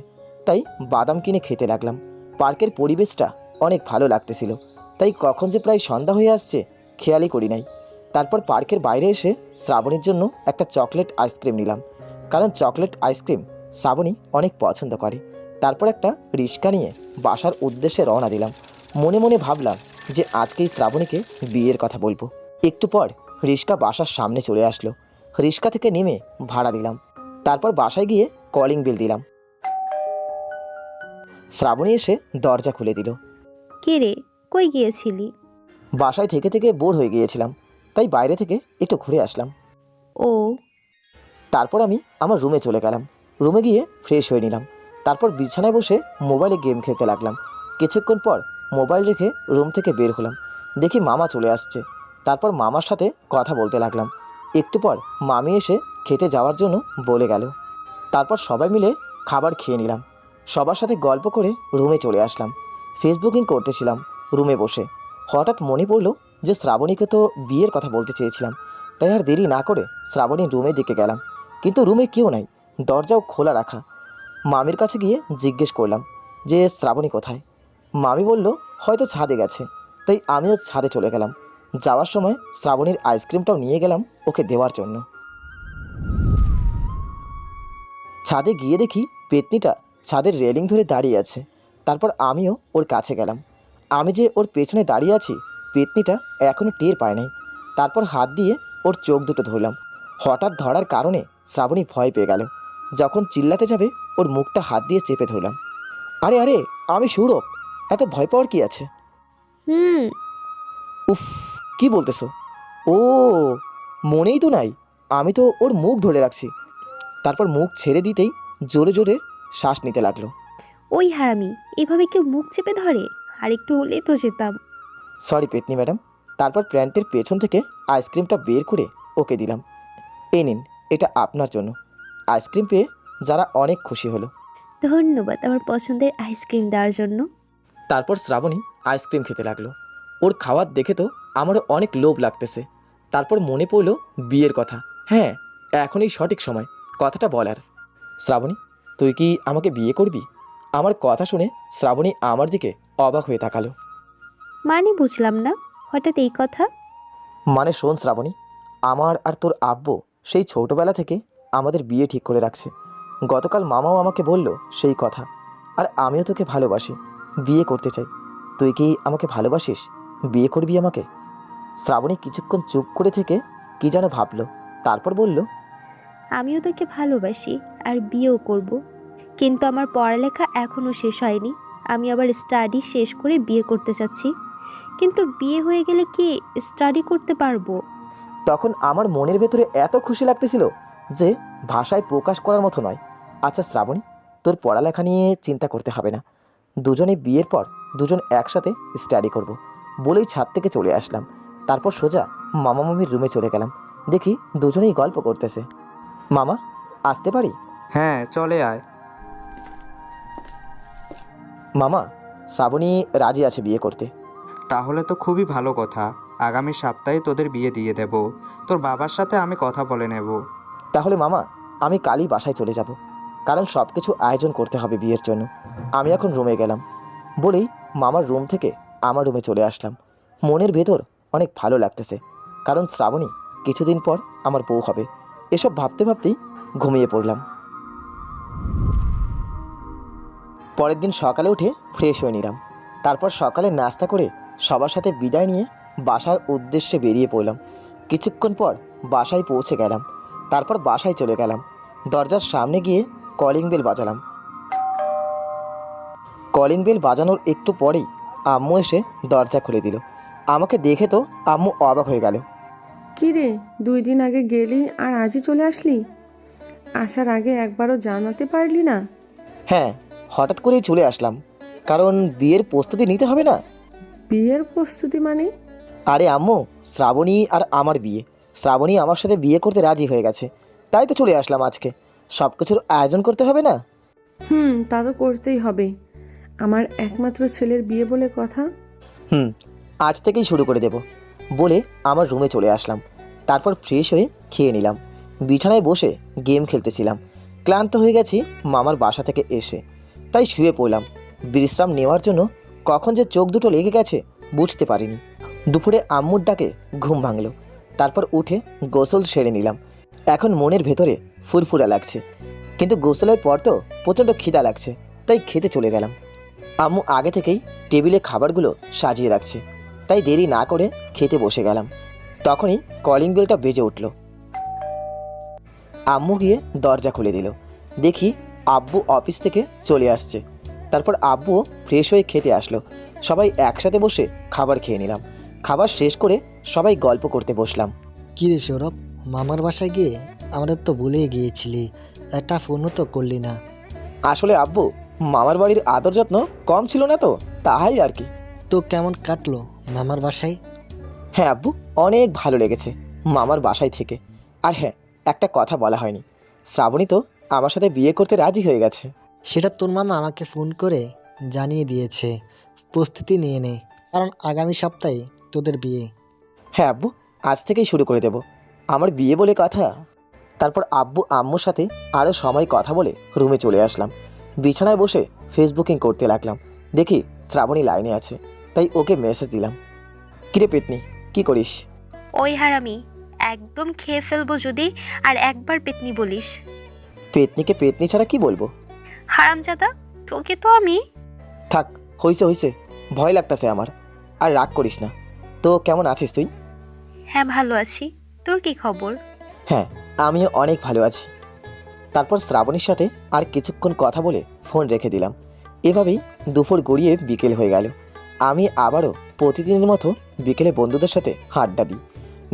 তাই বাদাম কিনে খেতে লাগলাম। পার্কের পরিবেশটা অনেক ভালো লাগতেছিল, তাই কখন যে প্রায় সন্ধ্যা হয়ে আসছে খেয়ালই করি নাই। তারপর পার্কের বাইরে এসে শ্রাবণীর জন্য একটা চকলেট আইসক্রিম নিলাম, কারণ চকলেট আইসক্রিম শ্রাবণী অনেক পছন্দ করে। তারপর একটা রিক্সা নিয়ে বাসার উদ্দেশ্যে রওনা দিলাম। মনে মনে ভাবলাম যে আজকেই শ্রাবণীকে বিয়ের কথা বলবো। একটু পর রিক্সা বাসার সামনে চলে আসলো। রিক্সা থেকে নেমে ভাড়া দিলাম। তারপর বাসায় গিয়ে কলিং বেল দিলাম। শ্রাবণী এসে দরজা খুলে দিল। কে রে, কই গিয়েছিলি? বাসায় থেকে থেকে বোর হয়ে গিয়েছিলাম, তাই বাইরে থেকে একটু ঘুরে আসলাম। ও, তারপর আমি আমার রুমে চলে গেলাম। রুমে গিয়ে ফ্রেশ হয়ে নিলাম। তারপর বিছানায় বসে মোবাইলে গেম খেলতে লাগলাম। কিছুক্ষণ পর মোবাইল রেখে রুম থেকে বের হলাম। দেখি মামা চলে আসছে। তারপর মামার সাথে কথা বলতে লাগলাম। একটু পর মামি এসে খেতে যাওয়ার জন্য বলে গেল। তারপর সবাই মিলে খাবার খেয়ে নিলাম। সবার সাথে গল্প করে রুমে চলে আসলাম। ফেসবুকিং করতেছিলাম রুমে বসে। হঠাৎ মনে পড়লো যে শ্রাবণীকে তো বিয়ের কথা বলতে চেয়েছিলাম, তাই আর দেরি না করে শ্রাবণীর রুমের দিকে গেলাম। কিন্তু রুমে কেউ নাই, দরজাও খোলা রাখা। মামির কাছে গিয়ে জিজ্ঞেস করলাম যে শ্রাবণী কোথায়। মামি বলল হয়তো ছাদে গেছে, তাই আমিও ছাদে চলে গেলাম। যাওয়ার সময় শ্রাবণীর আইসক্রিমটাও নিয়ে গেলাম ওকে দেওয়ার জন্য। ছাদে গিয়ে দেখি পেতনিটা ছাদের রেলিং ধরে দাঁড়িয়ে আছে। তারপর আমিও ওর কাছে গেলাম। আমি যে ওর পেছনে দাঁড়িয়ে আছি পেতনিটা এখনও টের পায় নাই। তারপর হাত দিয়ে ওর চোখ দুটো ধরলাম। হঠাৎ ধরার কারণে শ্রাবণী ভয় পেয়ে গেল। যখন চিল্লাতে যাবে ওর মুখটা হাত দিয়ে চেপে ধরলাম। আরে আরে, আমি সৌরভ, এত ভয় পাওয়ার কি আছে? হুম, উফ, কি বলতেছো? ও, মনেই তো নাই, আমি তো ওর মুখ ধরে রাখছি। তারপর মুখ ছেড়ে দিতেই জোরে জোরে শ্বাস নিতে লাগলো। ওই হারামি, এভাবে কেউ মুখ চেপে ধরে? আর একটু হলেই তো যেতাম। সরি পেতনি ম্যাডাম। তারপর প্যান্টের পেছন থেকে আইসক্রিমটা বের করে ওকে দিলাম। এই নিন, এটা আপনার জন্য। আইসক্রিম পেয়ে যারা অনেক খুশি হলো। ধন্যবাদ আমার পছন্দের আইসক্রিম দেওয়ার জন্য। তারপর শ্রাবণী আইসক্রিম খেতে লাগলো। ওর খাওয়ার দেখে তো আমারও অনেক লোভ লাগতেছে। তারপর মনে পড়লো বিয়ের কথা। হ্যাঁ, এখনই সঠিক সময় কথাটা বলার। শ্রাবণী, তুই কি আমাকে বিয়ে করবি? আমার কথা শুনে শ্রাবণী আমার দিকে অবাক হয়ে তাকালো। মানে বুঝলাম না, হঠাৎ এই কথা? মানে শোন শ্রাবণী, আমার আর তোর আব্বু সেই ছোটবেলা থেকে আমাদের বিয়ে ঠিক করে রাখছে। গতকাল মামাও আমাকে বলল সেই কথা। আর আমিও তোকে ভালোবাসি, বিয়ে করতে চাই। তুই কি আমাকে ভালোবাসিস? বিয়ে করবি আমাকে? শ্রাবণী কিছুক্ষণ চুপ করে থেকে কি যেন ভাবলো। তারপর বলল, আমিও তোকে ভালোবাসি আর বিয়েও করব। কিন্তু আমার পড়ালেখা এখনও শেষ হয়নি। আমি আবার স্টাডি শেষ করে বিয়ে করতে চাচ্ছি। কিন্তু বিয়ে হয়ে গেলে কি স্টাডি করতে পারবো? তখন আমার মনের ভেতরে এত খুশি লাগতেছিল যে ভাষায় প্রকাশ করার মতো নয়। আচ্ছা শ্রাবণী, তোর পড়ালেখা নিয়ে চিন্তা করতে হবে না। দুজনে বিয়ের পর দুজন একসাথে স্টাডি করব বলেই ছাদ থেকে চলে আসলাম। তারপর সোজা মামা মামির রুমে চলে গেলাম। দেখি দুজনেই গল্প করতেছে। মামা, আসতে পারি? হ্যাঁ, চলে আয়। মামা, শ্রাবণী রাজি আছে বিয়ে করতে। তাহলে তো খুবই ভালো কথা। আগামী সপ্তাহে তোদের বিয়ে দিয়ে দেব। তোর বাবার সাথে আমি কথা বলে নেব। তাহলে মামা, আমি কালই বাসায় চলে যাব, কারণ সব কিছু আয়োজন করতে হবে বিয়ের জন্য। আমি এখন রুমে গেলাম বলেই মামার রুম থেকে আমার রুমে চলে আসলাম। মনের ভেতর অনেক ভালো লাগতেছে, কারণ শ্রাবণী কিছুদিন পর আমার বউ হবে। এসব ভাবতে ভাবতেই ঘুমিয়ে পড়লাম। পরের দিন সকালে উঠে ফ্রেশ হয়ে নিলাম। তারপর সকালে নাস্তা করে সবার সাথে বিদায় নিয়ে বাসার উদ্দেশ্যে বেরিয়ে পড়লাম। কিছুক্ষণ পর বাসায় পৌঁছে গেলাম। তারপর বাসায় চলে গেলাম। দরজার সামনে গিয়ে কলিং বেল বাজালাম। কলিং বেল বাজানোর একটু পরেই আম্মু এসে দরজা খুলে দিল। আমাকে দেখে তো আম্মু অবাক হয়ে গেল। কি রে, 2 দিন আগে গেলি আর আজই চলে আসলি? আসার আগে একবারও জানাতে পারলি না? হ্যাঁ, হঠাৎ করেই চলে আসলাম, কারণ বিয়ের প্রস্তুতি নিতে হবে না। বিয়ের প্রস্তুতি মানে? আরে আম্মু, শ্রাবণী আর আমার বিয়ে। শ্রাবণী আমার সাথে বিয়ে করতে রাজি হয়ে গেছে, তাই তো চলে আসলাম আজকে। সব কিছুর আয়োজন করতে হবে না? তা তো করতেই হবে। আমার একমাত্র ছেলের বিয়ে বলে কথা। আজ থেকেই শুরু করে দেব বলে আমার রুমে চলে আসলাম। তারপর ফ্রেশ হয়ে খেয়ে নিলাম। বিছানায় বসে গেম খেলতেছিলাম। ক্লান্ত হয়ে গেছি মামার বাসা থেকে এসে, তাই শুয়ে পড়লাম। বিশ্রাম নেওয়ার জন্য কখন যে চোখ দুটো লেগে গেছে বুঝতে পারিনি। দুপুরে আম্মুর ডাকে ঘুম ভাঙলো। তারপর উঠে গোসল সেরে নিলাম। এখন মনের ভেতরে ফুরফুরা লাগছে, কিন্তু গোসলের পর তো প্রচণ্ড খিদা লাগছে, তাই খেতে চলে গেলাম। আম্মু আগে থেকেই টেবিলে খাবারগুলো সাজিয়ে রাখছে, তাই দেরি না করে খেতে বসে গেলাম। তখনই কলিং বেলটা বেজে উঠল। আম্মু গিয়ে দরজা খুলে দিল। দেখি আব্বু অফিস থেকে চলে আসছে। তারপর আব্বুও ফ্রেশ হয়ে খেতে আসলো। সবাই একসাথে বসে খাবার খেয়ে নিলাম। খাবার শেষ করে সবাই গল্প করতে বসলাম। কী রে সৌরভ, মামার বাসায় গিয়ে আমাদের তো ভুলেই গিয়েছিলি, একটা ফোনও তো করলি না। আসলে আব্বু, মামার বাড়ির আদর যত্ন কম ছিল না তো, তাই আর কি। তো কেমন কাটলো মামার বাসায়? হ্যাঁ আব্বু, অনেক ভালো লেগেছে মামার বাসায় থেকে। আর হ্যাঁ, একটা কথা বলা হয়নি, শ্রাবণী তো আমার সাথে বিয়ে করতে রাজি হয়ে গেছে। সেটা তোর মামা আমাকে ফোন করে জানিয়ে দিয়েছে। প্রস্তুতি নিয়ে নে, কারণ আগামী সপ্তাহে তোদের বিয়ে। হ্যাঁ আব্বু, আজ থেকেই শুরু করে দেব আমার বিয়ে বলে কথা। তারপর আব্বু আম্মুর সাথে আরও সময় কথা বলে রুমে চলে আসলাম। বিছানায় বসে ফেসবুকিং করতে লাগলাম। দেখি শ্রাবণী লাইনে আছে, তাই ওকে মেসেজ দিলাম। কিরে পেতনি, কি করিস? ওই হারামি, একদম খেয়ে ফেলবো যদি আর একবার পেতনি বলিস। পেতনিকে পেতনি ছাড়া কি বলবো? হারামজাদা, তোকে তো আমি। থাক, হইছে হইছে, ভয় লাগতাছে আমার। আর রাগ করিস না। তো কেমন আছিস তুই? হ্যাঁ, ভালো আছি। তোর কি খবর? হ্যাঁ, আমিও অনেক ভালো আছি। তারপর শ্রাবণীর সাথে আর কিছুক্ষণ কথা বলে ফোন রেখে দিলাম। এভাবেই দুপুর গড়িয়ে বিকেল হয়ে গেল। আমি আবারও প্রতিদিনের মতো বিকেলে বন্ধুদের সাথে আড্ডা দিই,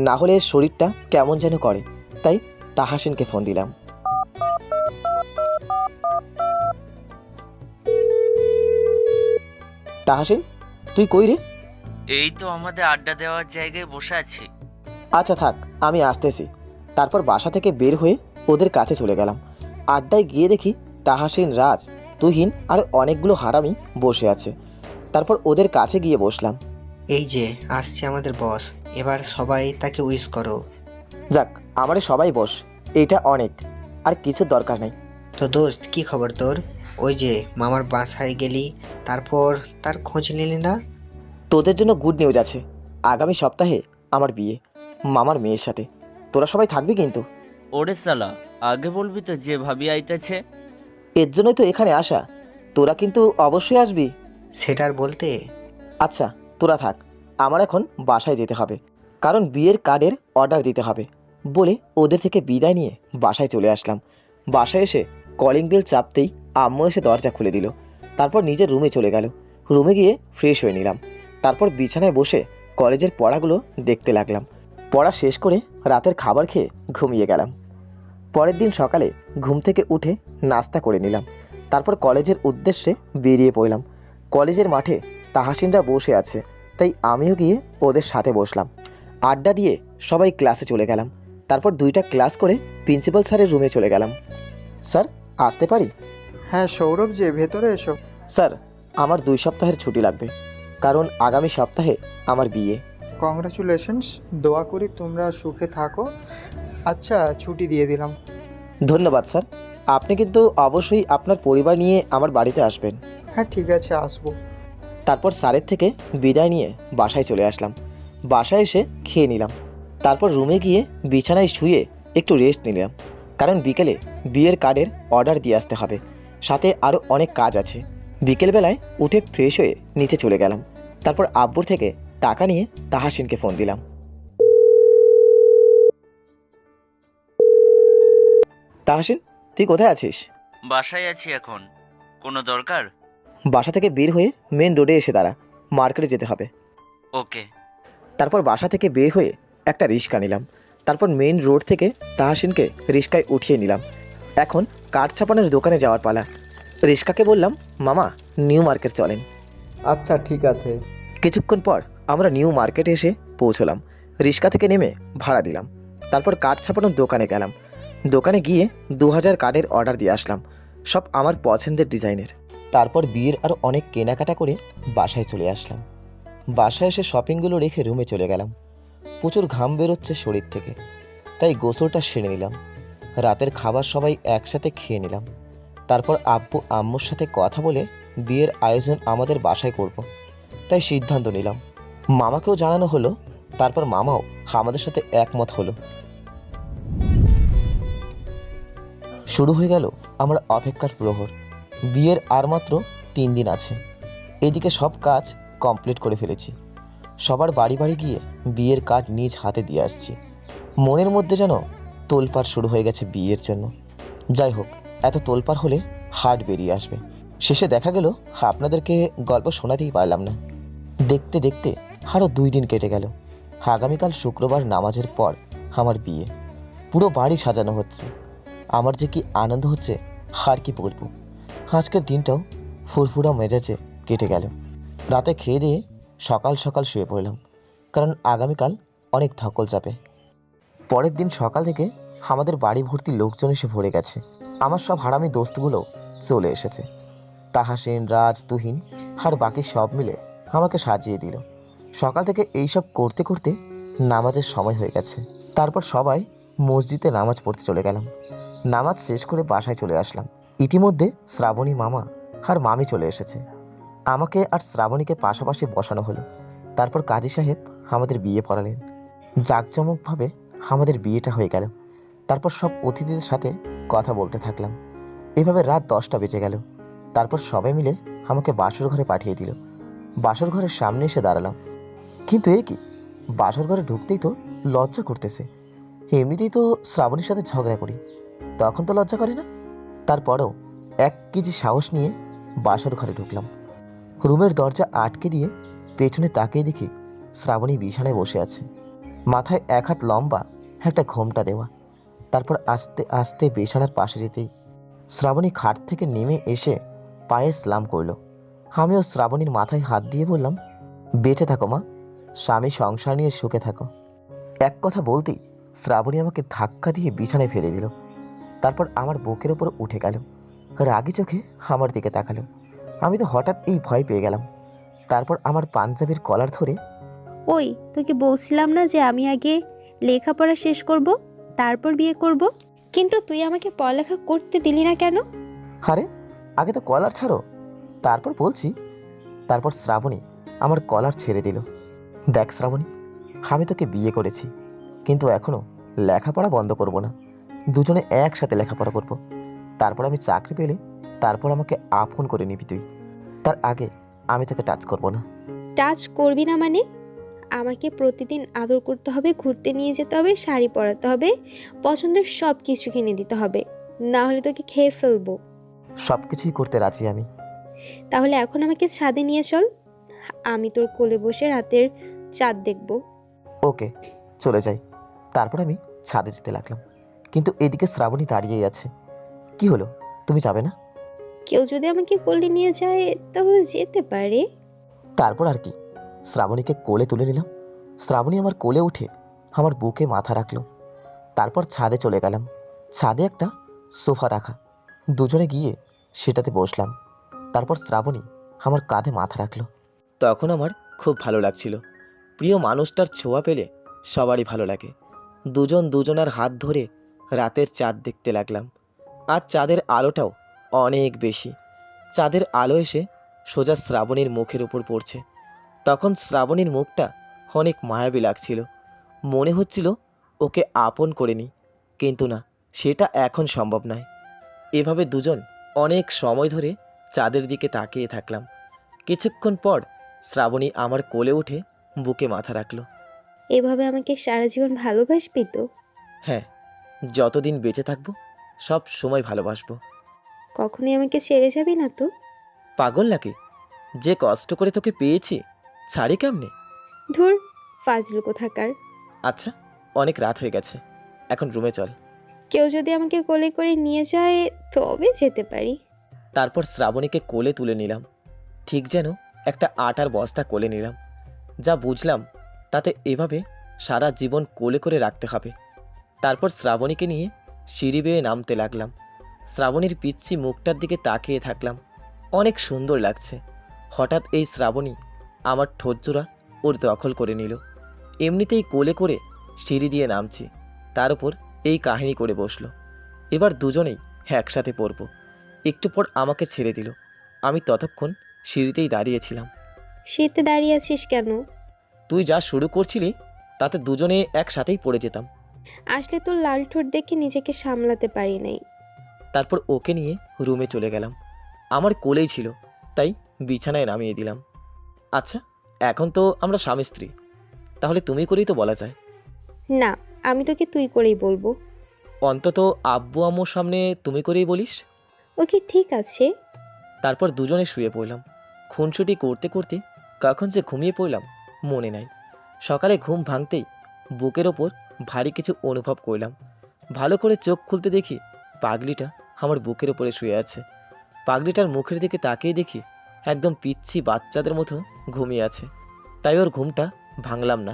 না হলে শরীরটা কেমন যেন করে। তাই তাহাসিনকে ফোন দিলাম। তাহাসিন, তুই কই রে? এই তো আমাদের আড্ডা দেওয়ার জায়গায় বসে আছি। আচ্ছা থাক, আমি আসতেছি। তারপর বাসা থেকে বের হয়ে ওদের কাছে চলে গেলাম। আড্ডায় গিয়ে দেখি তাহাসিন, রাজ, তুহিন আর অনেকগুলো হারামি বসে আছে। তারপর ওদের কাছে গিয়ে বসলাম। এই যে আসছে আমাদের বস, এবার সবাই তাকে উইশ করো। যাক, আমারে সবাই বস, এটা অনেক, আর কিছু দরকার নেই। তো দোস্ত, কি খবর তোর? ওই যে মামার বাসায় গেলি, তারপর তার খোঁজ নিলি না? তোদের জন্য গুড নিউজ আছে। আগামী সপ্তাহে আমার বিয়ে মামার মেয়ের সাথে। তোরা সবাই থাকবি কিন্তু। ওরে সালা, আগে বলবি তো যে ভাবি আইতেছে। এর জন্যই তো এখানে আসা। তোরা কিন্তু অবশ্যই আসবি। সেটার বলতে? আচ্ছা তোরা থাক, আমার এখন বাসায় যেতে হবে, কারণ বিয়ের কার্ডের অর্ডার দিতে হবে বলে ওদের থেকে বিদায় নিয়ে বাসায় চলে আসলাম। বাসায় এসে কলিং বেল চাপতেই আম্মু এসে দরজা খুলে দিল। তারপর নিজের রুমে চলে গেল। রুমে গিয়ে ফ্রেশ হয়ে নিলাম। তারপর বিছানায় বসে কলেজের পড়াগুলো দেখতে লাগলাম। পড়া শেষ করে রাতের খাবার খেয়ে ঘুমিয়ে গেলাম। পরের দিন সকালে ঘুম থেকে উঠে নাস্তা করে নিলাম। তারপর কলেজের উদ্দেশ্যে বেরিয়ে পড়লাম। কলেজের মাঠে তাহাসিনরা বসে আছে, তাই আমিও গিয়ে ওদের সাথে বসলাম। আড্ডা দিয়ে সবাই ক্লাসে চলে গেলাম। তারপর 2টা ক্লাস করে প্রিন্সিপাল স্যারের রুমে চলে গেলাম। স্যার, আসতে পারি? হ্যাঁ সৌরভ, যে ভেতরে এসো। স্যার, আমার 2 সপ্তাহের ছুটি লাগবে, কারণ আগামী সপ্তাহে আমার বিয়ে। কংগ্রাচুলেশনস, দোয়া করি তোমরা সুখে থাকো। আচ্ছা, ছুটি দিয়ে দিলাম। ধন্যবাদ স্যার। আপনি কিন্তু অবশ্যই আপনার পরিবার নিয়ে আমার বাড়িতে আসবেন। হ্যাঁ ঠিক আছে, আসবো। তারপর স্যারের থেকে বিদায় নিয়ে বাসায় চলে আসলাম। বাসায় এসে খেয়ে নিলাম। তারপর রুমে গিয়ে বিছানায় শুয়ে একটু রেস্ট নিলাম, কারণ বিকেলে বিয়ের কার্ডের অর্ডার দিয়ে আসতে হবে, সাথে আরও অনেক কাজ আছে। বিকেলবেলায় উঠে ফ্রেশ হয়ে নিচে চলে গেলাম। তারপর আব্বুর থেকে টাকা নিয়ে তাহাসিনকে ফোন দিলাম। তাহাসিন, তুই কোথায় আছিস? বাসায় আছি এখন। কোনো দরকার? বাসা থেকে বের হয়ে মেন রোডে এসে দাঁড়া, মার্কেটে যেতে হবে। ওকে। তারপর বাসা থেকে বের হয়ে একটা রিক্সা নিলাম। তারপর মেন রোড থেকে তাহাসিনকে রিক্সায় উঠিয়ে নিলাম। এখন কাঠ ছাপানোর দোকানে যাওয়ার পালা। রিক্সাকে বললাম, মামা নিউ মার্কেট চলেন। আচ্ছা ঠিক আছে। কিছুক্ষণ পর আমরা নিউ মার্কেটে এসে পৌঁছলাম। রিক্সা থেকে নেমে ভাড়া দিলাম। তারপর কাঠ ছাপানোর দোকানে গেলাম। দোকানে গিয়ে 2000 কার্ডের অর্ডার দিয়ে আসলাম, সব আমার পছন্দের ডিজাইনের। তারপর বিয়ের আরও অনেক কেনাকাটা করে বাসায় চলে আসলাম। বাসায় এসে শপিংগুলো রেখে রুমে চলে গেলাম। প্রচুর ঘাম বেরোচ্ছে শরীর থেকে, তাই গোসলটা সেরে নিলাম। রাতের খাবার সবাই একসাথে খেয়ে নিলাম। তারপর আব্বু আম্মুর সাথে কথা বলে বিয়ের আয়োজন আমাদের বাসায় করব, তাই সিদ্ধান্ত নিলাম। মামাকেও জানানো হলো। তারপর মামাও আমাদের সাথে একমত হলো। শুরু হয়ে গেল আমার অপেক্ষার প্রহর। বিয়ের আর মাত্র 3 দিন আছে। এদিকে সব কাজ কমপ্লিট করে ফেলেছি। সবার বাড়ি বাড়ি গিয়ে বিয়ের কার্ড নিজ হাতে দিয়ে আসছি। মনের মধ্যে যেন তোলপাড় শুরু হয়ে গেছে বিয়ের জন্য। যাই হোক, এত তোলপাড় হলে হার্ট বেরিয়ে আসবে। শেষে দেখা গেল আপনাদেরকে গল্প শোনাতেই পারলাম না। দেখতে দেখতে আরও 2 দিন কেটে গেল। আগামীকাল শুক্রবার নামাজের পর আমার বিয়ে। পুরো বাড়ি সাজানো হচ্ছে। আমার যে কি আনন্দ হচ্ছে আর কি বলবো। আজকের দিনটাও ফুরফুরা মেজাজে কেটে গেল। রাতে খেয়ে দিয়ে সকাল সকাল শুয়ে পড়লাম, কারণ আগামীকাল অনেক ধকল চাপে। পরের দিন সকাল থেকে আমাদের বাড়ি ভর্তি লোকজন এসে ভরে গেছে। আমার সব হারামি দোস্তগুলো চলে এসেছে। তাহাসিন, রাজ, তুহিন আর বাকি সব মিলে আমাকে সাজিয়ে দিল। সকাল থেকে এইসব করতে করতে নামাজের সময় হয়ে গেছে। তারপর সবাই মসজিদে নামাজ পড়তে চলে গেলাম। নামাজ শেষ করে বাসায় চলে আসলাম। ইতিমধ্যে শ্রাবণী মামা আর মামি চলে এসেছে। আমাকে আর শ্রাবণীকে পাশাপাশি বসানো হলো। তারপর কাজী সাহেব আমাদের বিয়ে পড়ালেন। জাঁকজমকভাবে আমাদের বিয়েটা হয়ে গেল। তারপর সব অতিথিদের সাথে কথা বলতে থাকলাম। এভাবে রাত 10টা বেজে গেল। তারপর সবাই মিলে আমাকে বাসর ঘরে পাঠিয়ে দিল। বাসর ঘরের সামনে এসে দাঁড়ালাম। কিন্তু এ কি, বাসর ঘরে ঢুকতেই তো লজ্জা করতেছে। এমনিতেই তো শ্রাবণীর সাথে ঝগড়া করি, তখন তো লজ্জা করে না। তারপরেও 1 কেজি সাহস নিয়ে বাসর ঘরে ঢুকলাম। রুমের দরজা আটকে দিয়ে পেছনে তাকিয়ে দেখি শ্রাবণী বিছানায় বসে আছে। মাথায় 1 হাত লম্বা একটা ঘোমটা দেওয়া। তারপর আস্তে আস্তে বিছানার পাশে যেতেই শ্রাবণী খাট থেকে নেমে এসে পায়ে স্লাম করলো। আমিও শ্রাবণীর মাথায় হাত দিয়ে বললাম, বেঁচে থাকো মা, স্বামী সংসার নিয়ে সুখে থাকো। এক কথা বলতেই শ্রাবণী আমাকে ধাক্কা দিয়ে বিছানায় ফেলে দিল। তারপর আমার বুকের ওপর উঠে গেল। রাগি চোখে আমার দিকে তাকালো। আমি তো হঠাৎ এই ভয় পেয়ে গেলাম। তারপর আমার পাঞ্জাবির কলার ধরে, ওই তোকে বলছিলাম না যে আমি আগে লেখাপড়া শেষ করব, তারপর বিয়ে করব? কিন্তু তুই আমাকে পড়ালেখা করতে দিলি না কেন? আরে আগে তো কলার ছাড়ো, তারপর বলছি। তারপর শ্রাবণী আমার কলার ছেড়ে দিল। দেখ শ্রাবণী, আমি তোকে বিয়ে করেছি, কিন্তু এখনও লেখাপড়া বন্ধ করব না। দুজনে একসাথে লেখাপড়া করব। তারপর আমি চাকরি পেলে তারপর আমাকে আপন করে নিবি তুই। তার আগে আমি তোকে টাচ করব না। টাচ করবি না মানে? আমাকে প্রতিদিন আদর করতে হবে, ঘুরতে নিয়ে যেতে হবে, শাড়ি পরাতে হবে, পছন্দের সব কিছু কিনে দিতে হবে, না হলে তোকে খেয়ে ফেলবো। সব কিছুই করতে রাজি আমি। তাহলে এখন আমাকে ছাদে নিয়ে চল, আমি তোর কোলে বসে রাতের চাঁদ দেখব। ওকে, চলে যাই। তারপর আমি ছাদে যেতে লাগলাম, কিন্তু এদিকে শ্রাবণী দাঁড়িয়েই আছে। কি হলো, তুমি যাবে না? কেউ যদি আমাকে কোলে নিয়ে যায় তাহলে যেতে পারে। তারপর আর কি, শ্রাবণীকে কোলে তুলে নিলাম। শ্রাবণী আমার কোলে উঠে আমার বুকে মাথা রাখলো। তারপর ছাদে চলে গেলাম। ছাদে একটা সোফা রাখা, দুজনে গিয়ে সেটাতে বসলাম। তারপর শ্রাবণী আমার কাঁধে মাথা রাখলো। তখন আমার খুব ভালো লাগছিল। প্রিয় মানুষটার ছোঁয়া পেলে সবারই ভালো লাগে। দুজন দুজনার হাত ধরে রাতের চাঁদ দেখতে লাগলাম। আর চাঁদের আলোটাও অনেক বেশি। চাঁদের আলো এসে সোজা শ্রাবণীর মুখের উপর পড়ছে। তখন শ্রাবণীর মুখটা অনেক মায়াবী লাগছিল। মনে হচ্ছিল ওকে আপন করে নিই, কিন্তু না, সেটা এখন সম্ভব নয়। এভাবে দুজন অনেক সময় ধরে চাঁদের দিকে তাকিয়ে থাকলাম। কিছুক্ষণ পর শ্রাবণী আমার কোলে উঠে বুকে মাথা রাখলো। এভাবে আমাকে সারা জীবন ভালোবাসবি তো? হ্যাঁ, যতদিন বেঁচে থাকবো সব সময় ভালোবাসবো। কখনোই আমাকে ছেড়ে যাবি না তো? পাগল নাকি? যে কষ্ট করে তোকে পেয়েছি ছাড়ি কেমনে? ধুর, ফাজিল কোথাকার। আচ্ছা, অনেক রাত হয়ে গেছে, এখন রুমে চল। কেউ যদি আমাকে কোলে করে নিয়ে যায় তবে যেতে পারি। তারপর শ্রাবণীকে কোলে তুলে নিলাম, ঠিক যেন একটা আটার বস্তা কোলে নিলাম। যা বুঝলাম তাতে এভাবে সারা জীবন কোলে করে রাখতে হবে। তারপর শ্রাবণীকে নিয়ে সিঁড়ি বেয়ে নামতে লাগলাম। শ্রাবণীর পিচ্ছি মুখটার দিকে তাকিয়ে থাকলাম, অনেক সুন্দর লাগছে। হঠাৎ এই শ্রাবণী আমার ঠোঁটজোড়া ওর দখল করে নিল। এমনিতেই কোলে করে সিঁড়ি দিয়ে নামছি, তার উপর এই কাহিনী করে বসলো। এবার দুজনেই একসাথে পড়ব। একটু পর আমাকে ছেড়ে দিল। আমি ততক্ষণ সিঁড়িতেই দাঁড়িয়েছিলাম। শীতে দাঁড়িয়ে আছিস কেন? তুই যা শুরু করছিলি তাতে দুজনে একসাথেই পড়ে যেতাম। আসলে তোর লাল ঠোঁট দেখে নিজেকে সামলাতে পারি নাই। তারপর ওকে নিয়ে রুমে চলে গেলাম। আমার কোলেই ছিল, তাই বিছানায় নামিয়ে দিলাম। আচ্ছা, এখন তো আমরা স্বামী স্ত্রী, তাহলে তুমি করেই তো বলা যায়। না, আমি তোকে তুই করেই বলবো। অন্তত আব্বু আম্মুর সামনে তুমি করেই বলিস। ওকে, ঠিক আছে। তারপর দুজনে শুয়ে পড়লাম। খুনসুটি করতে করতে কখন যে ঘুমিয়ে পড়লাম মনে নাই। সকালে ঘুম ভাঙতেই বুকের ওপর ভারী কিছু অনুভব করলাম। ভালো করে চোখ খুলতে দেখি পাগলিটা আমার বুকের ওপরে শুয়ে আছে। পাগলিটার মুখের দিকে তাকিয়ে দেখি একদম পিচ্ছি বাচ্চাদের মতো ঘুমিয়ে আছে। তাই ওর ঘুমটা ভাঙলাম না।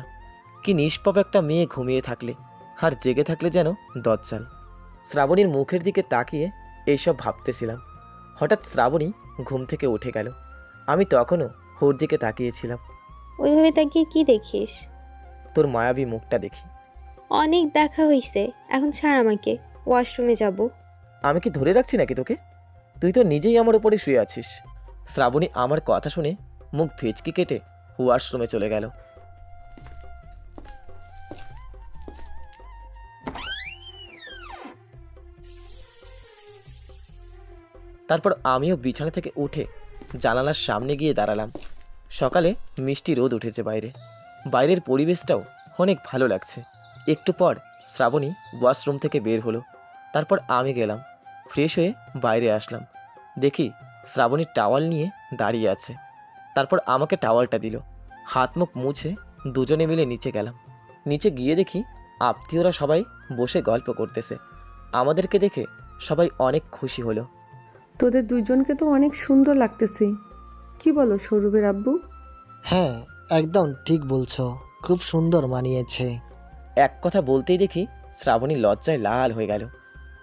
কি নিষ্পাপ একটা মেয়ে ঘুমিয়ে থাকলে আর জেগে থাকলে যেন দজ্জাল। শ্রাবণীর মুখের দিকে তাকিয়ে এইসব ভাবতেছিলাম। হঠাৎ শ্রাবণী ঘুম থেকে উঠে গেল। আমি তখনও ওর দিকে তাকিয়েছিলাম। ওইভাবে তাকিয়ে কি দেখিস? তোর মায়াবী মুখটা দেখি। অনেক দেখা হইছে, এখন ছাড় আমাকে, ওয়াশরুমে যাব। আমি কি ধরে রাখছি নাকি তোকে? তুই তো নিজেই আমার উপরে শুয়ে আছিস। শ্রাবণী আমার কথা শুনে মুখ ভেচকি কেটে ওয়াশরুমে চলে গেল। তারপর আমিও বিছানা থেকে উঠে জানালার সামনে গিয়ে দাঁড়ালাম। সকালে মিষ্টি রোদ উঠেছে বাইরে, বাইরের পরিবেশটাও অনেক ভালো লাগছে। একটু পর শ্রাবণী ওয়াশরুম থেকে বের হলো। তারপর আমি গেলাম, ফ্রেশ হয়ে বাইরে আসলাম। দেখি শ্রাবণী টাওয়াল নিয়ে দাঁড়িয়ে আছে। তারপর আমাকে টাওয়ালটা দিল। হাত মুখ মুছে দুজনে মিলে নিচে গেলাম। নিচে গিয়ে দেখি আত্মীয়রা সবাই বসে গল্প করতেছে। আমাদেরকে দেখে সবাই অনেক খুশি হলো। তোদের দুইজনকে তো অনেক সুন্দর লাগতেছে, কি বলো সৌরভের আব্বু? হ্যাঁ, একদম ঠিক বলছো, খুব সুন্দর মানিয়েছে। এক কথা বলতেই দেখি শ্রাবণী লজ্জায় লাল হয়ে গেল।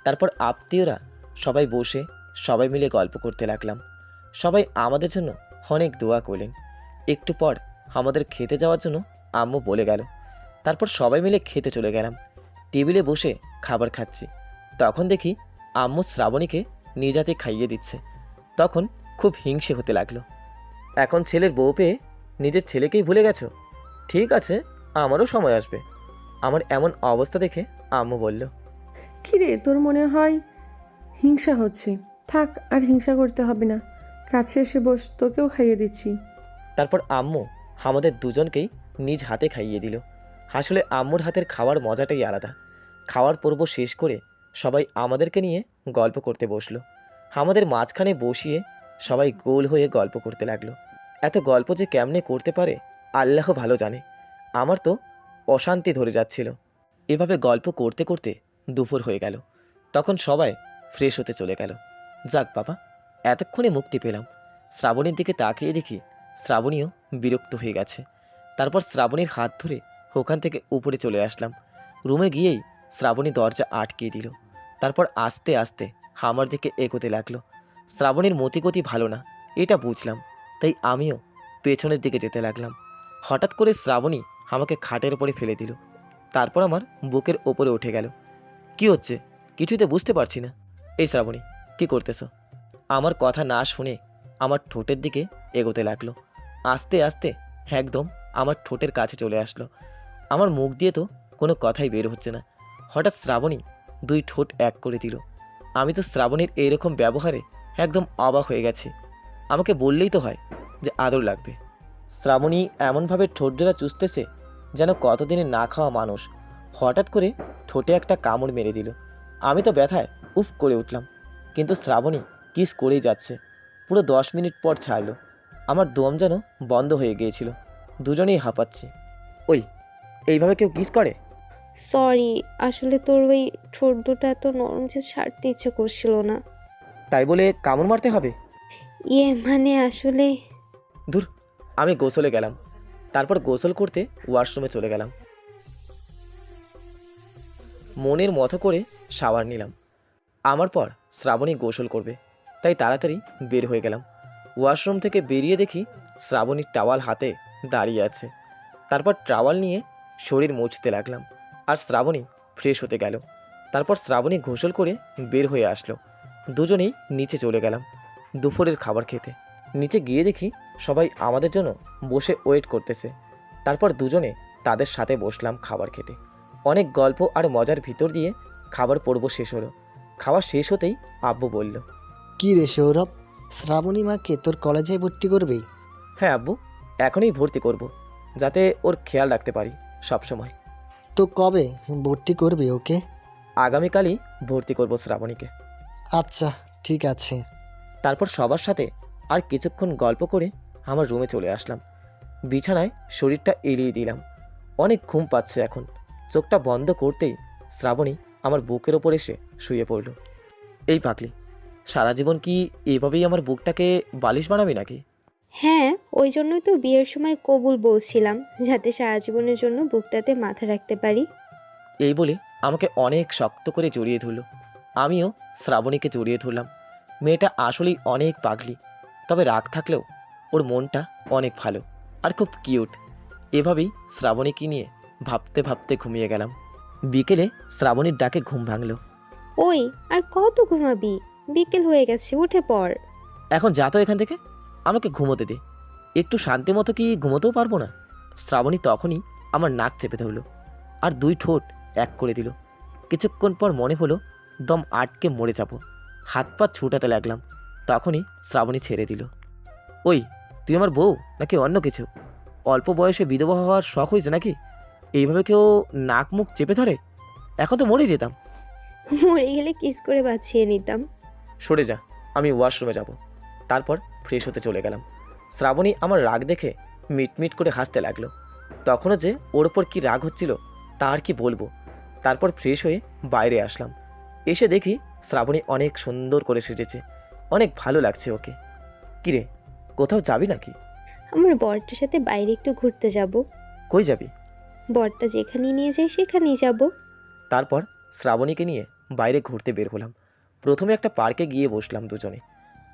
তারপর আত্মীয়রা সবাই বসে সবাই মিলে গল্প করতে লাগলাম। সবাই আমাদের জন্য অনেক দোয়া করলেন। একটু পর আমাদের খেতে যাওয়ার জন্য আম্মু বলে গেল। তারপর সবাই মিলে খেতে চলে গেলাম। টেবিলে বসে খাবার খাচ্ছি, তখন দেখি আম্মু শ্রাবণীকে নিজ হাতে খাইয়ে দিচ্ছে। তখন খুব হিংসে হতে লাগলো। এখন ছেলের বউ পেয়ে নিজের ছেলেকেই ভুলে গেছো? ঠিক আছে, আমারও সময় আসবে। আমার এমন অবস্থা দেখে আম্মু বলল, কিরে, তোর মনে হয় হিংসা হচ্ছে? থাক, আর হিংসা করতে হবে না, কাছে এসে বস, তোকেও খাইয়ে দিচ্ছি। তারপর আম্মু আমাদের দুজনকেই নিজ হাতে খাইয়ে দিল। আসলে আম্মুর হাতের খাওয়ার মজাটাই আলাদা। খাওয়ার পর্ব শেষ করে সবাই আমাদেরকে নিয়ে গল্প করতে বসলো। আমাদের মাঝখানে বসিয়ে সবাই গোল হয়ে গল্প করতে লাগলো। এত গল্প যে কেমনে করতে পারে আল্লাহ ভালো জানে। আমার তো অশান্তি ধরে যাচ্ছিল। এভাবে গল্প করতে করতে দুপুর হয়ে গেল। তখন সবাই ফ্রেশ হতে চলে গেল। যাক বাবা, এতক্ষণে মুক্তি পেলাম। শ্রাবণীর দিকে তাকিয়ে দেখি শ্রাবণীও বিরক্ত হয়ে গেছে। তারপর শ্রাবণীর হাত ধরে ওখান থেকে উপরে চলে আসলাম। রুমে গিয়েই শ্রাবণী দরজা আটকিয়ে দিল। তারপর আস্তে আস্তে আমার দিকে এগোতে লাগলো। শ্রাবণীর মতিগতি ভালো না, এটা বুঝলাম, তাই আমিও পেছনের দিকে যেতে লাগলাম। হঠাৎ করে শ্রাবণী আমাকে খাটের উপরে ফেলে দিল। তারপর আমার বুকের ওপরে উঠে গেল। কি হচ্ছে কিছুই তো বুঝতে পারছি না। এই শ্রাবণী, কি করতেছো? আমার কথা না শুনে আমার ঠোঁটের দিকে এগোতে লাগলো। আস্তে আস্তে একদম আমার ঠোঁটের কাছে চলে আসলো। আমার মুখ দিয়ে তো কোনো কথাই বের হচ্ছে না। হঠাৎ শ্রাবণী দুই ঠোঁট এক করে দিল। আমি তো শ্রাবণীর এইরকম ব্যবহারে একদম অবাক হয়ে গেছি। আমাকে বললেই তো হয় যে আদর লাগবে। শ্রাবণী এমনভাবে ঠোঁটজোড়া চুষতেছে যেন কতদিনে না খাওয়া মানুষ। হঠাৎ করে ঠোঁটে একটা কামড় মেরে দিল। আমি তো ব্যথায় উফ করে উঠলাম, কিন্তু শ্রাবণী কিস করেই যাচ্ছে। পুরো 10 মিনিট পর ছাড়লো। আমার দম যেন বন্ধ হয়ে গিয়েছিল, দুজনেই হাঁপাচ্ছি। ওই, এইভাবে কেউ কিস করে? সরি, আসলে তোর ওই ঠোঁট দুটো এত নরম যে ছাড়তে ইচ্ছে করছিল না। তাই বলে কামড় মারতে হবে? ইয়ে মানে আসলে ধুর, আমি গোসলে গেলাম। তারপর গোসল করতে ওয়াশরুমে চলে গেলাম। মনের মতো করে শাওয়ার নিলাম। আমার পর শ্রাবণী গোসল করবে, তাই তাড়াতাড়ি বের হয়ে গেলাম। ওয়াশরুম থেকে বেরিয়ে দেখি শ্রাবণী টাওয়াল হাতে দাঁড়িয়ে আছে। তারপর টাওয়াল নিয়ে শরীর মুছতে লাগলাম, আর শ্রাবণী ফ্রেশ হতে গেল। তারপর শ্রাবণী গোসল করে বের হয়ে আসলো। দুজনেই নিচে চলে গেলাম দুপুরের খাবার খেতে। নিচে গিয়ে দেখি সবাই আমাদের জন্য বসে ওয়েট করতেছে। তারপর দুজনে তাদের সাথে বসলাম খাবার খেতে। অনেক গল্প আর মজার ভিতর দিয়ে খাবার পর্ব শেষ হলো। খাওয়া শেষ হতেই আব্বু বলল, কি রে সৌরভ, শ্রাবণী মাকে তোর কলেজে ভর্তি করবি? হ্যাঁ আব্বু, এখনই ভর্তি করব, যাতে ওর খেয়াল রাখতে পারি সবসময়। তো কবে ভর্তি করবি ওকে? আগামীকালই ভর্তি করব শ্রাবণীকে। আচ্ছা, ঠিক আছে। তারপর সবার সাথে আর কিছুক্ষণ গল্প করে আমার রুমে চলে আসলাম। বিছানায় শরীরটা এলিয়ে দিলাম। অনেক ঘুম পাচ্ছে এখন। চোখটা বন্ধ করতেই শ্রাবণী আমার বুকের ওপর এসে শুয়ে পড়ল। এই পাগলি, সারা জীবন কি এভাবেই আমার বুকটাকে বালিশ বানাবি নাকি? হ্যাঁ, ওই জন্যই তো বিয়ের সময় কবুল বলছিলাম, যাতে সারা জীবনের জন্য বুকটাতে মাথা রাখতে পারি। এই বলে আমাকে অনেক শক্ত করে জড়িয়ে ধরল। আমিও শ্রাবণীকে জড়িয়ে ধরলাম। মেয়েটা আসলেই অনেক পাগলি, তবে রাগ থাকলেও ওর মনটা অনেক ভালো আর খুব কিউট। এভাবেই শ্রাবণীকে নিয়ে ভাবতে ভাবতে ঘুমিয়ে গেলাম। বিকেলে শ্রাবণীর ডাকে ঘুম ভাঙল। ওই, আর কত ঘুমাবি? বিকেল হয়ে গেছে, উঠে পড়। এখন যা তো এখান থেকে, আমাকে ঘুমোতে দে। একটু শান্তি মতো কি ঘুমোতেও পারবো না? শ্রাবণী তখনই আমার নাক চেপে ধরল আর দুই ঠোঁট এক করে দিল। কিছুক্ষণ পর মনে হলো দম আটকে মরে যাব। হাত পা ছুটাতে লাগলাম, তখনই শ্রাবণী ছেড়ে দিল। ওই, তুই আমার বউ নাকি অন্য কিছু? অল্প বয়সে বিধবা হওয়ার শখ হয়েছে নাকি? এইভাবে কেউ নাক মুখ চেপে ধরে? এখন তো মরে যেতাম। মরে গেলে কিস করে বাঁচিয়ে নিতাম। সরে যা, আমি ওয়াশরুমে যাব। তারপর ফ্রেশ হতে চলে গেলাম। শ্রাবণী আমার রাগ দেখে মিটমিট করে হাসতে লাগলো। তখনও যে ওর ওপর কী রাগ হচ্ছিল তা আর কি বলবো। তারপর ফ্রেশ হয়ে বাইরে আসলাম। এসে দেখি শ্রাবণী অনেক সুন্দর করে সেজেছে। অনেক ভালো লাগছে ওকে। কিরে, কোথাও যাবি নাকি? আমার বরটার সাথে বাইরে একটু ঘুরতে যাব। কই যাবি? বরটা যেখানে নিয়ে যায় সেখানেই যাব। তারপর শ্রাবণীকে নিয়ে বাইরে ঘুরতে বের হলাম। প্রথমে একটা পার্কে গিয়ে বসলাম দুজনে।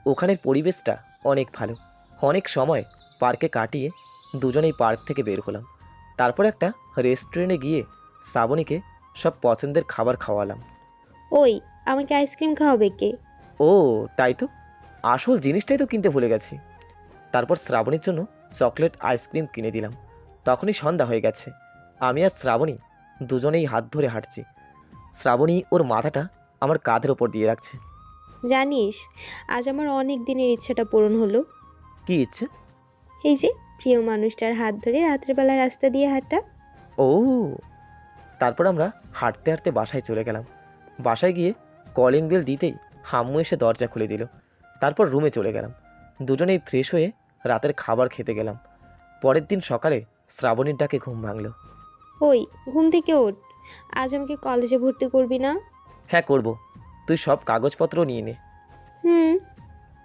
ওখানের পরিবেশটা অনেক ভালো। অনেক সময় পার্কে কাটিয়ে দুজনেই পার্ক থেকে বের হলাম। তারপর একটা রেস্টুরেন্টে গিয়ে শ্রাবণীকে সব পছন্দের খাবার খাওয়ালাম। ওই, আমাকে আইসক্রিম খাওয়াবে কে? ও তাই তো, আসল জিনিসটাই তো কিনতে ভুলে গেছি। তারপর শ্রাবণীর জন্য চকলেট আইসক্রিম কিনে দিলাম। তখনই সন্ধ্যা হয়ে গেছে। আমি আর শ্রাবণী দুজনেই হাত ধরে হাঁটছি। শ্রাবণী ওর মাথাটা আমার কাঁধের ওপর দিয়ে রাখছে। জানিস, আজ আমার অনেক দিনের ইচ্ছাটা পূরণ হলো। কি ইচ্ছে? এই যে প্রিয় মানুষটার হাত ধরে রাত্রেবেলা রাস্তা দিয়ে হাঁটা। ও। তারপর আমরা হাঁটতে হাঁটতে বাসায় চলে গেলাম। বাসায় গিয়ে কলিং বেল দিতেই হাম্মু এসে দরজা খুলে দিল। তারপর রুমে চলে গেলাম। দুজনেই ফ্রেশ হয়ে রাতের খাবার খেতে গেলাম। পরের দিন সকালে শ্রাবণীর ডাকে ঘুম ভাঙল। ওই, ঘুম থেকে ওঠ, আজ আমাকে কলেজে ভর্তি করবি না? হ্যাঁ করব, তুই সব কাগজপত্র নিয়ে নে। হুম।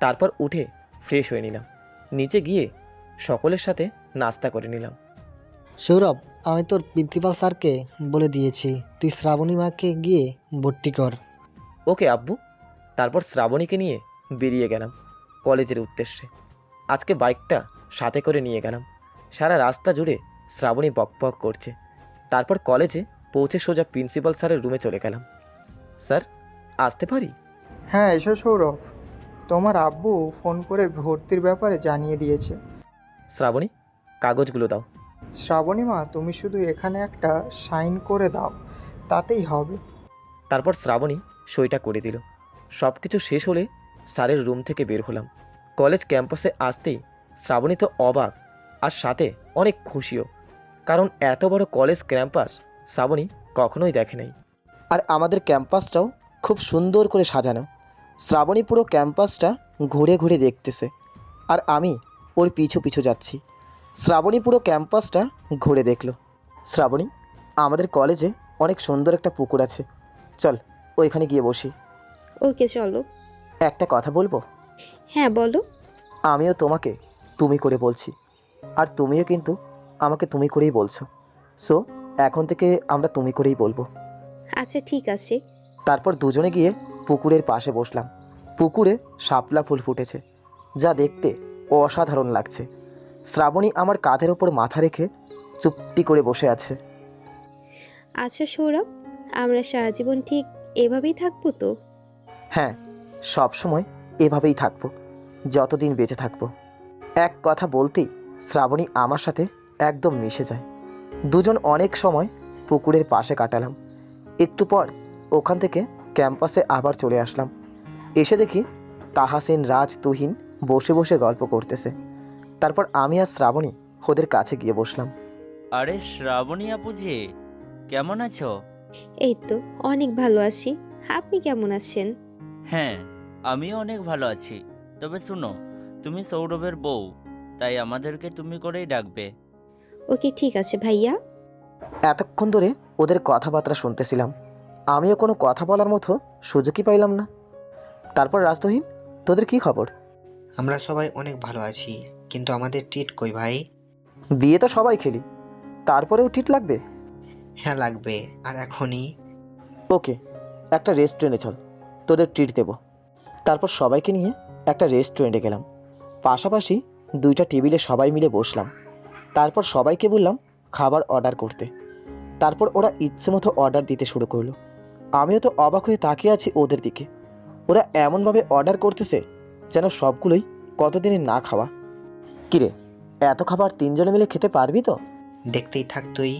তারপর উঠে ফ্রেশ হয়ে নিলাম। নিচে গিয়ে সকলের সাথে নাস্তা করে নিলাম। সৌরভ, আমি তোর প্রিন্সিপাল স্যারকে বলে দিয়েছি, তুই শ্রাবণী মাকে গিয়ে ভর্তি কর। ওকে আব্বু। তারপর শ্রাবণীকে নিয়ে বেরিয়ে গেলাম কলেজের উদ্দেশ্যে। আজকে বাইকটা সাথে করে নিয়ে গেলাম। সারা রাস্তা জুড়ে শ্রাবণী বকবক করছে। তারপর কলেজে পৌঁছে সোজা প্রিন্সিপাল স্যারের রুমে চলে গেলাম। স্যার, আসতে পারি? হ্যাঁ এসো সৌরভ, তোমার আব্বু ফোন করে ভর্তির ব্যাপারে জানিয়ে দিয়েছে। শ্রাবণী, কাগজগুলো দাও। শ্রাবণী মা, তুমি শুধু এখানে একটা সাইন করে দাও, তাতেই হবে। তারপর শ্রাবণী সইটা করে দিল। সব কিছু শেষ হলে স্যারের রুম থেকে বের হলাম। কলেজ ক্যাম্পাসে আসতেই শ্রাবণী তো অবাক আর সাথে অনেক খুশিও, কারণ এত বড় কলেজ ক্যাম্পাস শ্রাবণী কখনোই দেখে নাই। আর আমাদের ক্যাম্পাসটাও খুব সুন্দর করে সাজানো। শ্রাবণী পুরো ক্যাম্পাসটা ঘুরে ঘুরে দেখতেছে, আর আমি ওর পিছু পিছু যাচ্ছি। শ্রাবণী পুরো ক্যাম্পাসটা ঘুরে দেখলো। শ্রাবণী, আমাদের কলেজে অনেক সুন্দর একটা পুকুর আছে, চল ওইখানে গিয়ে বসি। ওকে চলো। একটা কথা বলবো? হ্যাঁ বলো। আমিও তোমাকে তুমি করে বলছি, আর তুমিও কিন্তু আমাকে তুমি করেই বলছো। সো এখন থেকে আমরা তুমি করেই বলবো। আচ্ছা ঠিক আছে। তারপর দুজনে গিয়ে পুকুরের পাশে বসলাম। পুকুরে শাপলা ফুল ফুটেছে, যা দেখতে অসাধারণ লাগছে। শ্রাবণী আমার কাঁধের ওপর মাথা রেখে চুপটি করে বসে আছে। আচ্ছা সৌরভ, আমরা সারা জীবন ঠিক এভাবেই থাকবো তো? হ্যাঁ, সব সময় এভাবেই থাকবো, যতদিন বেঁচে থাকবো। এক কথা বলতেই শ্রাবণী আমার সাথে একদম মিশে যায়। দুজন অনেক সময় পুকুরের পাশে কাটালাম। একটু পর ওখান থেকে ক্যাম্পাসে আবার চলে আসলাম। এসে দেখি তাহাসিন, রাজ, তুহিন বসে বসে গল্প করতেছে। তারপর আমি আর শ্রাবণী ওদের কাছে গিয়ে বসলাম। আরে শ্রাবণী আপু যে, কেমন আছো? এই তো অনেক ভালো আছি, আপনি কেমন আছেন? হ্যাঁ, আমিও অনেক ভালো আছি। তবে শুনো, তুমি সৌরভের বউ, তাই আমাদেরকে তুমি করেই ডাকবে। ওকে ঠিক আছে ভাইয়া। এতক্ষণ ধরে ওদের কথাবার্তা শুনতেছিলাম, আমিও কোনো কথা বলার মতো সুযোগই পাইলাম না। তারপর রাজতহিন, তোদের কি খবর? আমরা সবাই অনেক ভালো আছি, কিন্তু আমাদের ট্রিট কই ভাই? বিয়ে তো সবাই খেলি, তারপরেও ট্রিট লাগবে? হ্যাঁ লাগবে, আর এখনই। ওকে, একটা রেস্টুরেন্টে চল, তোদের ট্রিট দেবো। তারপর সবাইকে নিয়ে একটা রেস্টুরেন্টে গেলাম। পাশাপাশি দুইটা টেবিলে সবাই মিলে বসলাম। তারপর সবাইকে বললাম খাবার অর্ডার করতে। তারপর ওরা ইচ্ছে মতো অর্ডার দিতে শুরু করলো। আমিও তো অবাক হয়ে তাকিয়ে আছি ওদের দিকে। ওরা এমনভাবে অর্ডার করতেছে যেন সবগুলোই কতদিনের না খাওয়া। কিরে, এত খাবার তিনজনে মিলে খেতে পারবি তো? দেখতেই থাক তুই।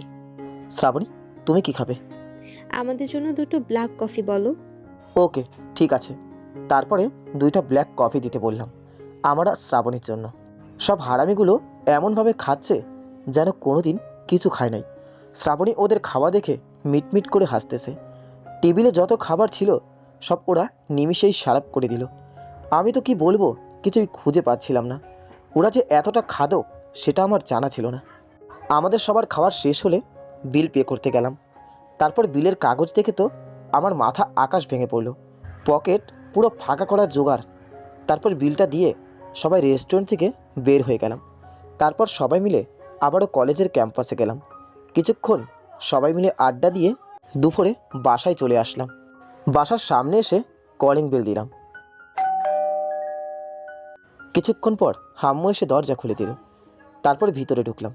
শ্রাবণী, তুমি কি খাবে? আমাদের জন্য দুটো ব্ল্যাক কফি বলো। ওকে ঠিক আছে। তারপরে দুইটা ব্ল্যাক কফি দিতে বললাম আমার আর শ্রাবণীর জন্য। সব হারামিগুলো এমনভাবে খাচ্ছে যেন কোনোদিন কিছু খায় নাই। শ্রাবণী ওদের খাওয়া দেখে মিটমিট করে হাসতেছে। টেবিলে যত খাবার ছিল সব ওরা নিমিষেই সারাপ করে দিল। আমি তো কি বলবো, কিছুই খুঁজে পাচ্ছিলাম না। ওরা যে এতটা খাদক সেটা আমার জানা ছিল না। আমাদের সবার খাবার শেষ হলে বিল পে করতে গেলাম। তারপর বিলের কাগজ দেখে তো আমার মাথা আকাশ ভেঙে পড়ল। পকেট পুরো ফাঁকা করার জোগাড়। তারপর বিলটা দিয়ে সবাই রেস্টুরেন্ট থেকে বের হয়ে গেলাম। তারপর সবাই মিলে আবারও কলেজের ক্যাম্পাসে গেলাম। কিছুক্ষণ সবাই মিলে আড্ডা দিয়ে দুপুরে বাসায় চলে আসলাম। বাসার সামনে এসে কলিং বেল দিলাম। কিছুক্ষণ পর হাম্মু এসে দরজা খুলে দিল। তারপর ভিতরে ঢুকলাম,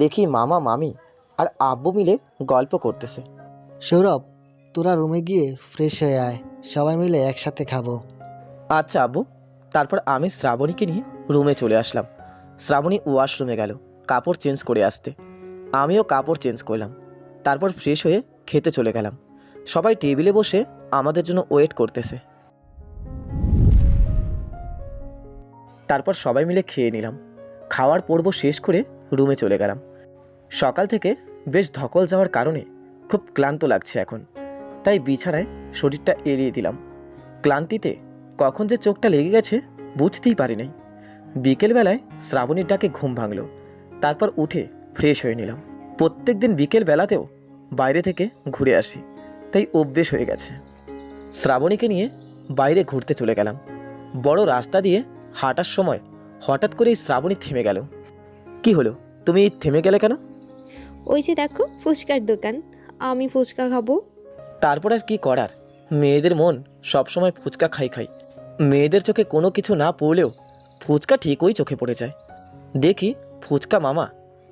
দেখি মামা, মামি আর আব্বু মিলে গল্প করতেছে। সৌরভ, তোরা রুমে গিয়ে ফ্রেশ হয়ে আয়, সবাই মিলে একসাথে খাবো। আচ্ছা আব্বু। তারপর আমি শ্রাবণীকে নিয়ে রুমে চলে আসলাম। শ্রাবণী ওয়াশরুমে গেল কাপড় চেঞ্জ করে আসতে। আমিও কাপড় চেঞ্জ করলাম। তারপর ফ্রেশ হয়ে খেতে চলে গেলাম। সবাই টেবিলে বসে আমাদের জন্য ওয়েট করতেছে। তারপর সবাই মিলে খেয়ে নিলাম। খাওয়ার পর্ব শেষ করে রুমে চলে গেলাম। সকাল থেকে বেশ ধকল যাওয়ার কারণে খুব ক্লান্ত লাগছে এখন, তাই বিছানায় শরীরটা এড়িয়ে দিলাম। ক্লান্তিতে কখন যে চোখটা লেগে গেছে বুঝতেই পারি নাই। বিকেলবেলায় শ্রাবণীর ডাকে ঘুম ভাঙল। তারপর উঠে ফ্রেশ হয়ে নিলাম। প্রত্যেক দিন বিকেলবেলাতেও বাইরে থেকে ঘুরে আসি, তাই অভ্যেস হয়ে গেছে। শ্রাবণীকে নিয়ে বাইরে ঘুরতে চলে গেলাম। বড় রাস্তা দিয়ে হাঁটার সময় হঠাৎ করেই শ্রাবণী থেমে গেল। কি হলো, তুমি থেমে গেলে কেন? ওই যে দেখো ফুচকার দোকান, আমি ফুচকা খাবো। তারপর আর কি করার, মেয়েদের মন সবসময় ফুচকা খাই খাই। মেয়েদের চোখে কোনো কিছু না পড়লেও ফুচকা ঠিকই চোখে পড়ে যায়। দেখি ফুচকা মামা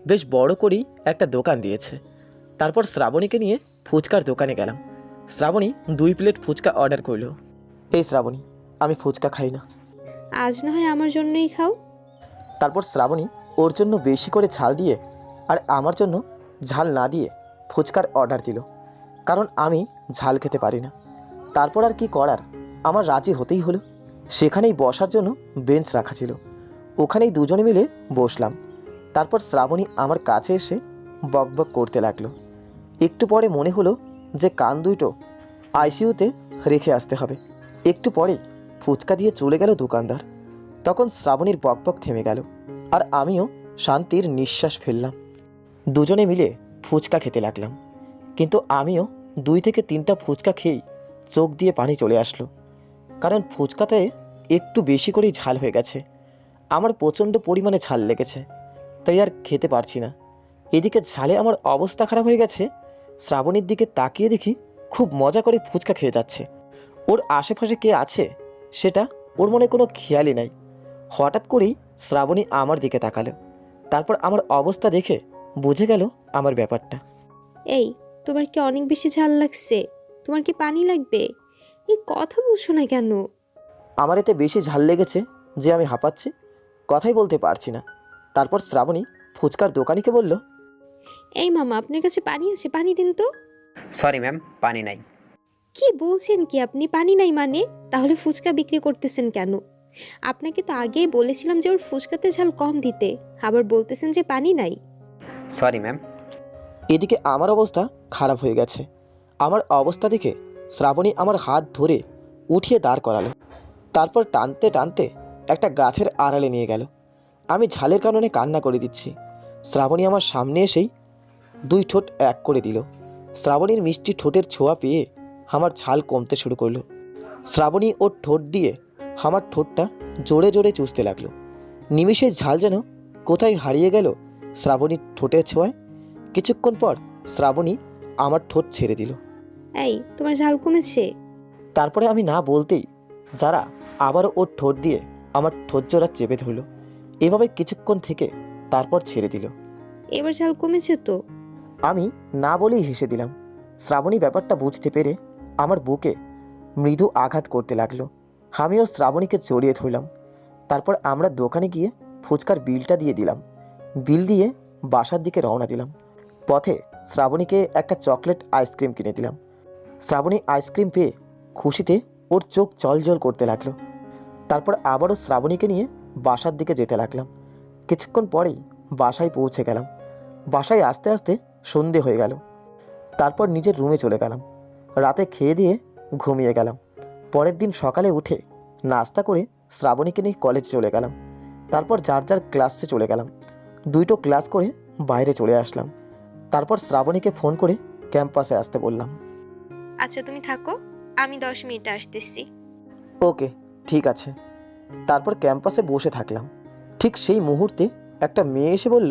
বেশ বড় করেই একটা দোকান দিয়েছে। তারপর শ্রাবণীকে নিয়ে ফুচকার দোকানে গেলাম। শ্রাবণী 2 প্লেট ফুচকা অর্ডার করলো। এই শ্রাবণী, আমি ফুচকা খাই না। আজ না হয় আমার জন্যই খাও। তারপর শ্রাবণী ওর জন্য বেশি করে ঝাল দিয়ে আর আমার জন্য ঝাল না দিয়ে ফুচকার অর্ডার দিল, কারণ আমি ঝাল খেতে পারি না। তারপর আর কি করার, আমার রাজি হতেই হলো। সেখানেই বসার জন্য বেঞ্চ রাখা ছিল, ওখানেই দুজনে মিলে বসলাম। তারপর শ্রাবণী আমার কাছে এসে বকবক করতে লাগলো। একটু পরে মনে হলো যে কান দুটো আইসিইউতে রেখে আসতে হবে। একটু পরে ফুচকা দিয়ে চলে গেল দোকানদার। তখন শ্রাবণীর বকবক থেমে গেল। আর আমিও শান্তির নিঃশ্বাস ফেললাম। দুজনে মিলে ফুচকা খেতে লাগলাম, কিন্তু আমিও 2 থেকে 3টা ফুচকা খেয়েই চোখ দিয়ে পানি চলে আসলো, কারণ ফুচকাতে একটু বেশি করেই ঝাল হয়ে গেছে। আমার প্রচণ্ড পরিমাণে ঝাল লেগেছে, তাই আর খেতে পারছি না। এদিকে ঝালে আমার অবস্থা খারাপ হয়ে গেছে। শ্রাবণীর দিকে তাকিয়ে দেখি খুব মজা করে ফুচকা খেয়ে যাচ্ছে। ওর আশেপাশে কে আছে সেটা ওর মনে কোনো খেয়ালই নাই। হঠাৎ করেই শ্রাবণী আমার দিকে তাকালো, তারপর আমার অবস্থা দেখে বুঝে গেল আমার ব্যাপারটা। এই, তোমার কি অনেক বেশি ঝাল লাগছে? তোমার কি পানি লাগবে? এই কথা বলছো না কেন? আমার এতে বেশি ঝাল লেগেছে যে আমি হাঁপাচ্ছি, কথাই বলতে পারছি না। তারপর শ্রাবণী ফুচকার দোকানিকে বলল, এই মামা, আপনার কাছে পানি আছে? পানি দিন তো। সরি ম্যাম, পানি নাই। কি বলছেন কি আপনি? পানি নাই মানে? তাহলে ফুচকা বিক্রি করতেছেন কেন? আপনাকে তো আগেই বলেছিলাম যে ওর ফুচকাতে ঝাল কম দিতে, আবার বলতেছেন যে পানি নাই। Sorry ma'am. এদিকে আমার অবস্থা খারাপ হয়ে গেছে। আমার অবস্থা দেখে শ্রাবণী আমার হাত ধরে উঠিয়ে দাঁড় করালো, তারপর টানতে টানতে একটা গাছের আড়ালে নিয়ে গেল। আমি ঝালের কারণে কান্না করে দিচ্ছি। শ্রাবণী আমার সামনে এসেই 2 ঠোঁট এক করে দিল। শ্রাবণীর মিষ্টি ঠোঁটের ছোঁয়া পেয়ে আমার ঝাল কমতে শুরু করলো। শ্রাবণী ওর ঠোঁট দিয়ে আমার ঠোঁটটা জোরে জোরে চুষতে লাগলো। নিমিষের ঝাল যেন কোথায় হারিয়ে গেল শ্রাবণীর ঠোঁটের ছোঁয়ায়। কিছুক্ষণ পর শ্রাবণী আমার ঠোঁট ছেড়ে দিল। এই, তোমার ঝাল কমেছে? তারপরে আমি না বলতেই যারা আবারও ওর ঠোঁট দিয়ে আমার ঠোঁট জোড়া চেপে ধরলো। এভাবে কিছুক্ষণ থেকে তারপর ছেড়ে দিল। এবার ঝাল কমেছে তো? আমি না বলেই হেসে দিলাম। শ্রাবণী ব্যাপারটা বুঝতে পেরে আমার বুকে মৃদু আঘাত করতে লাগলো। আমিও শ্রাবণীকে জড়িয়ে ধরলাম। তারপর আমরা দোকানে গিয়ে ফুচকার বিলটা দিয়ে দিলাম। বিল দিয়ে বাসার দিকে রওনা দিলাম। পথে শ্রাবণীকে একটা চকলেট আইসক্রিম কিনে দিলাম। শ্রাবণী আইসক্রিম পেয়ে খুশিতে ওর চোখ জলজল করতে লাগলো। তারপর আবারও শ্রাবণীকে নিয়ে বাসার দিকে যেতে লাগলাম। কিছুক্ষণ পরেই বাসায় পৌঁছে গেলাম। বাসায় আসতে আসতে সন্ধে হয়ে গেল। তারপর নিজের রুমে চলে গেলাম। রাতে খেয়ে দিয়ে ঘুমিয়ে গেলাম। পরের দিন সকালে উঠে নাস্তা করে শ্রাবণীকে নিয়ে কলেজ চলে গেলাম। তারপর যার যার ক্লাসে চলে গেলাম। 2টো ক্লাস করে বাইরে চলে আসলাম। তারপর শ্রাবণীকে ফোন করে ক্যাম্পাসে আসতে বললাম। আচ্ছা, তুমি থাকো, আমি 10 মিনিটে আসতেছি। ওকে, ঠিক আছে। তারপর ক্যাম্পাসে বসে থাকলাম। ঠিক সেই মুহূর্তে একটা মেয়ে এসে বলল,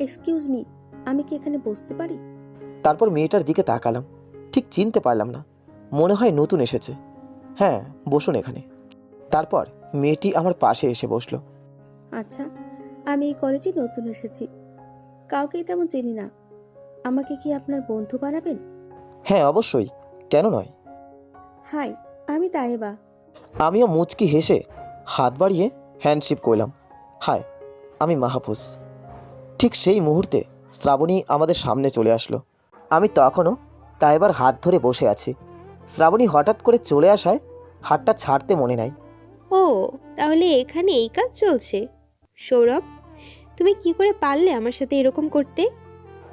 এক্সকিউজ মি, আমি কি এখানে বসতে পারি? তারপর মেয়েটার দিকে তাকালাম। ঠিক চিনতে পারলাম না, মনে হয় নতুন এসেছে। হ্যাঁ, বসুন এখানে। তারপর মেয়েটি আমার পাশে এসে বসলো। আচ্ছা, আমি এই কলেজে নতুন এসেছি, কাউকেই তেমন চিনি না। আমাকে কি আপনার বন্ধু বানাবেন? হ্যাঁ, অবশ্যই, কেন নয়। হাই, আমি তাইবা। আমিও মুচকি হেসে হাত বাড়িয়ে হ্যান্ডশেক করলাম। হাই, আমি মাহফুজ। ঠিক সেই মুহূর্তে শ্রাবণী আমাদের সামনে চলে আসলো। আমি তখনও তাইবার হাত ধরে বসে আছি। শ্রাবণী হঠাৎ করে চলে আসায় হাতটা ছাড়তে মনে নাই। ও, তাহলে এখানে এই কাজ চলছে? সৌরভ, তুমি কি করে পারলে আমার সাথে এরকম করতে?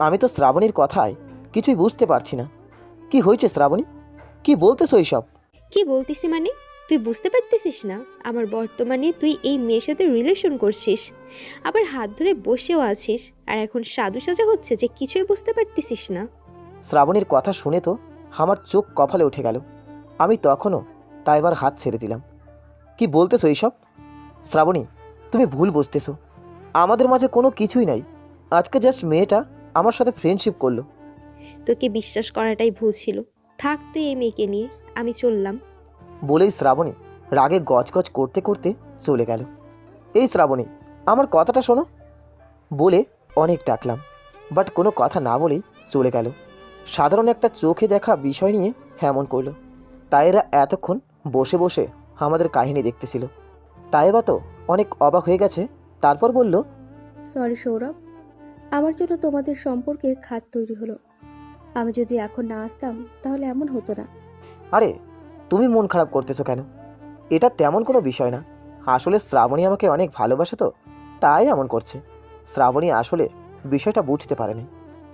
আমি তো শ্রাবণীর কথায় কিছুই বুঝতে পারছি না। কি হয়েছে শ্রাবণী? কি বলতেছো এইসব? কি বলতিস মানে? তুই বুঝতে পারতেছিস না আমার বর্তমানে তুই এই মেয়ের সাথে রিলেশন করছিস, আবার হাত ধরে বসেও আছিস, আর এখন সাধু সাজা হচ্ছে যে কিছুই বুঝতে পারতেছিস না? শ্রাবণীর কথা শুনে তো আমার চোখ কপালে উঠে গেল। আমি তখনও তাইবার হাত ছেড়ে দিলাম। কি বলতেছো এইসব? শ্রাবণী, তুমি ভুল বুঝতেছো। আমাদের মাঝে কোনো কিছুই নাই। আজকে জাস্ট মেয়েটা আমার সাথে ফ্রেন্ডশিপ করলো। তোকে বিশ্বাস করাটাই ভুল ছিল। থাক তুই এই মেয়েকে নিয়ে, আমি চললাম। বলেই শ্রাবণী রাগে গজগজ করতে করতে চলে গেল। এই শ্রাবণী, আমার কথাটা শোনো। বলে অনেক ডাকলাম, বাট কোনো কথা না বলেই চলে গেল। সাধারণ একটা চোখে দেখা বিষয় নিয়ে এমন করলো। তাইরা এতক্ষণ বসে বসে আমাদের কাহিনী দেখতেছিল। তাইবা তো অনেক অবাক হয়ে গেছে। তারপর বলল, সরি সৌরভ, আমার জন্য তোমাদের সম্পর্কে খাত তৈরি হলো। আমি যদি এখন না আসতাম তাহলে এমন হতো না। আরে তুমি মন খারাপ করতেছো কেন? এটা তেমন কোনো বিষয় না। আসলে শ্রাবণী আমাকে অনেক ভালোবাসে তো, তাই এমন করছে। শ্রাবণী আসলে বিষয়টা বুঝতে পারেনি।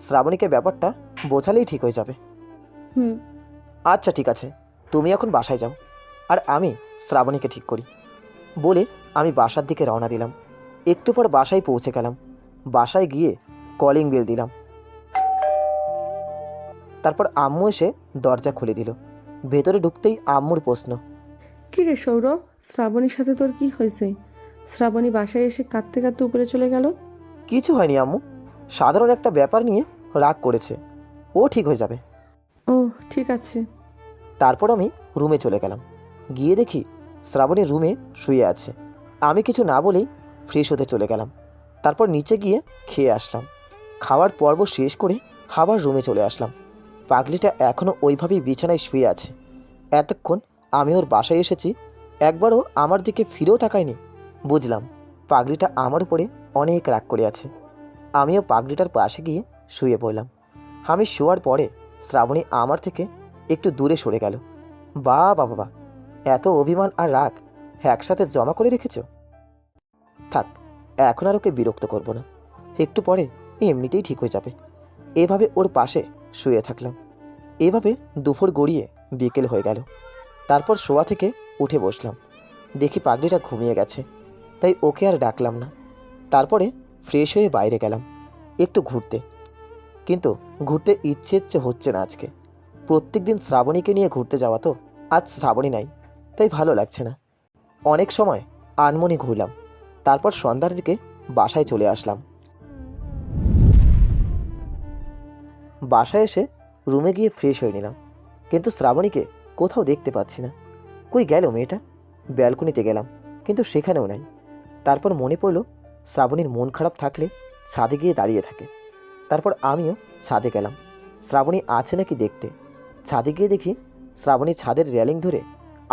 শ্রাবণীকে ব্যাপারটা বোঝালেই ঠিক হয়ে যাবে। হুম। আচ্ছা ঠিক আছে, তুমি এখন বাসায় যাও, আর আমি শ্রাবণীকে ঠিক করি। বলে আমি বাসার দিকে রওনা দিলাম। একটু পর বাসায় পৌঁছে গেলাম। বাসায় গিয়ে কলিং বেল দিলাম। তারপর আম্মু এসে দরজা খুলে দিল। ভেতরে ঢুকতেই আম্মুর প্রশ্ন, কী রে সৌরভ, শ্রাবণীর সাথে তোর কি হয়েছে? শ্রাবণী বাসায় এসে কাঁদতে কাঁদতে উপরে চলে গেল। কিছু হয়নি আম্মু, সাধারণ একটা ব্যাপার নিয়ে রাগ করেছে, ও ঠিক হয়ে যাবে। ও ঠিক আছে। তারপর আমি রুমে চলে গেলাম। গিয়ে দেখি শ্রাবণী রুমে শুয়ে আছে। আমি কিছু না বলেই ফ্রেশ হতে চলে গেলাম। তারপর নিচে গিয়ে খেয়ে আসলাম। খাওয়ার পর্ব শেষ করে আবার রুমে চলে আসলাম। পাগলিটা এখনও ওইভাবেই বিছানায় শুয়ে আছে। এতক্ষণ আমি ওর বাসায় এসেছি, একবারও আমার দিকে ফিরেও তাকায়নি। বুঝলাম পাগলিটা আমার উপরে অনেক রাগ করে আছে। আমিও পাগলিটার পাশে গিয়ে শুয়ে পড়লাম। আমি শোয়ার পরে শ্রাবণী আমার থেকে একটু দূরে সরে গেল। বাবা বাবা, এত অভিমান আর রাগ একসাথে জমা করে রেখেছ? থাক, এখন আর ওকে বিরক্ত করব না, একটু পরে এমনিতেই ঠিক হয়ে যাবে। এভাবে ওর পাশে শুয়ে থাকলাম। এভাবে দুপুর গড়িয়ে বিকেল হয়ে গেল। তারপর শোয়া থেকে উঠে বসলাম। দেখি পাগলিটা ঘুমিয়ে গেছে, তাই ওকে আর ডাকলাম না। তারপরে ফ্রেশ হয়ে বাইরে গেলাম একটু ঘুরতে। কিন্তু ঘুরতে ইচ্ছে হচ্ছে না আজকে। প্রত্যেক দিন শ্রাবণীকে নিয়ে ঘুরতে যাওয়া, তো আজ শ্রাবণী নাই, তাই ভালো লাগছে না। অনেক সময় আনমনে ঘুরলাম। তারপর সন্ধ্যার দিকে বাসায় চলে আসলাম। বাসায় এসে রুমে গিয়ে ফ্রেশ হয়ে নিলাম, কিন্তু শ্রাবণীকে কোথাও দেখতে পাচ্ছি না। কই গেল মেয়েটা? ব্যালকনিতে গেলাম, কিন্তু সেখানেও নাই। তারপর মনে পড়লো শ্রাবণীর মন খারাপ থাকলে ছাদে গিয়ে দাঁড়িয়ে থাকে। তারপর আমিও ছাদে গেলাম শ্রাবণী আছে নাকি দেখতে। ছাদে গিয়ে দেখি শ্রাবণী ছাদের রেলিং ধরে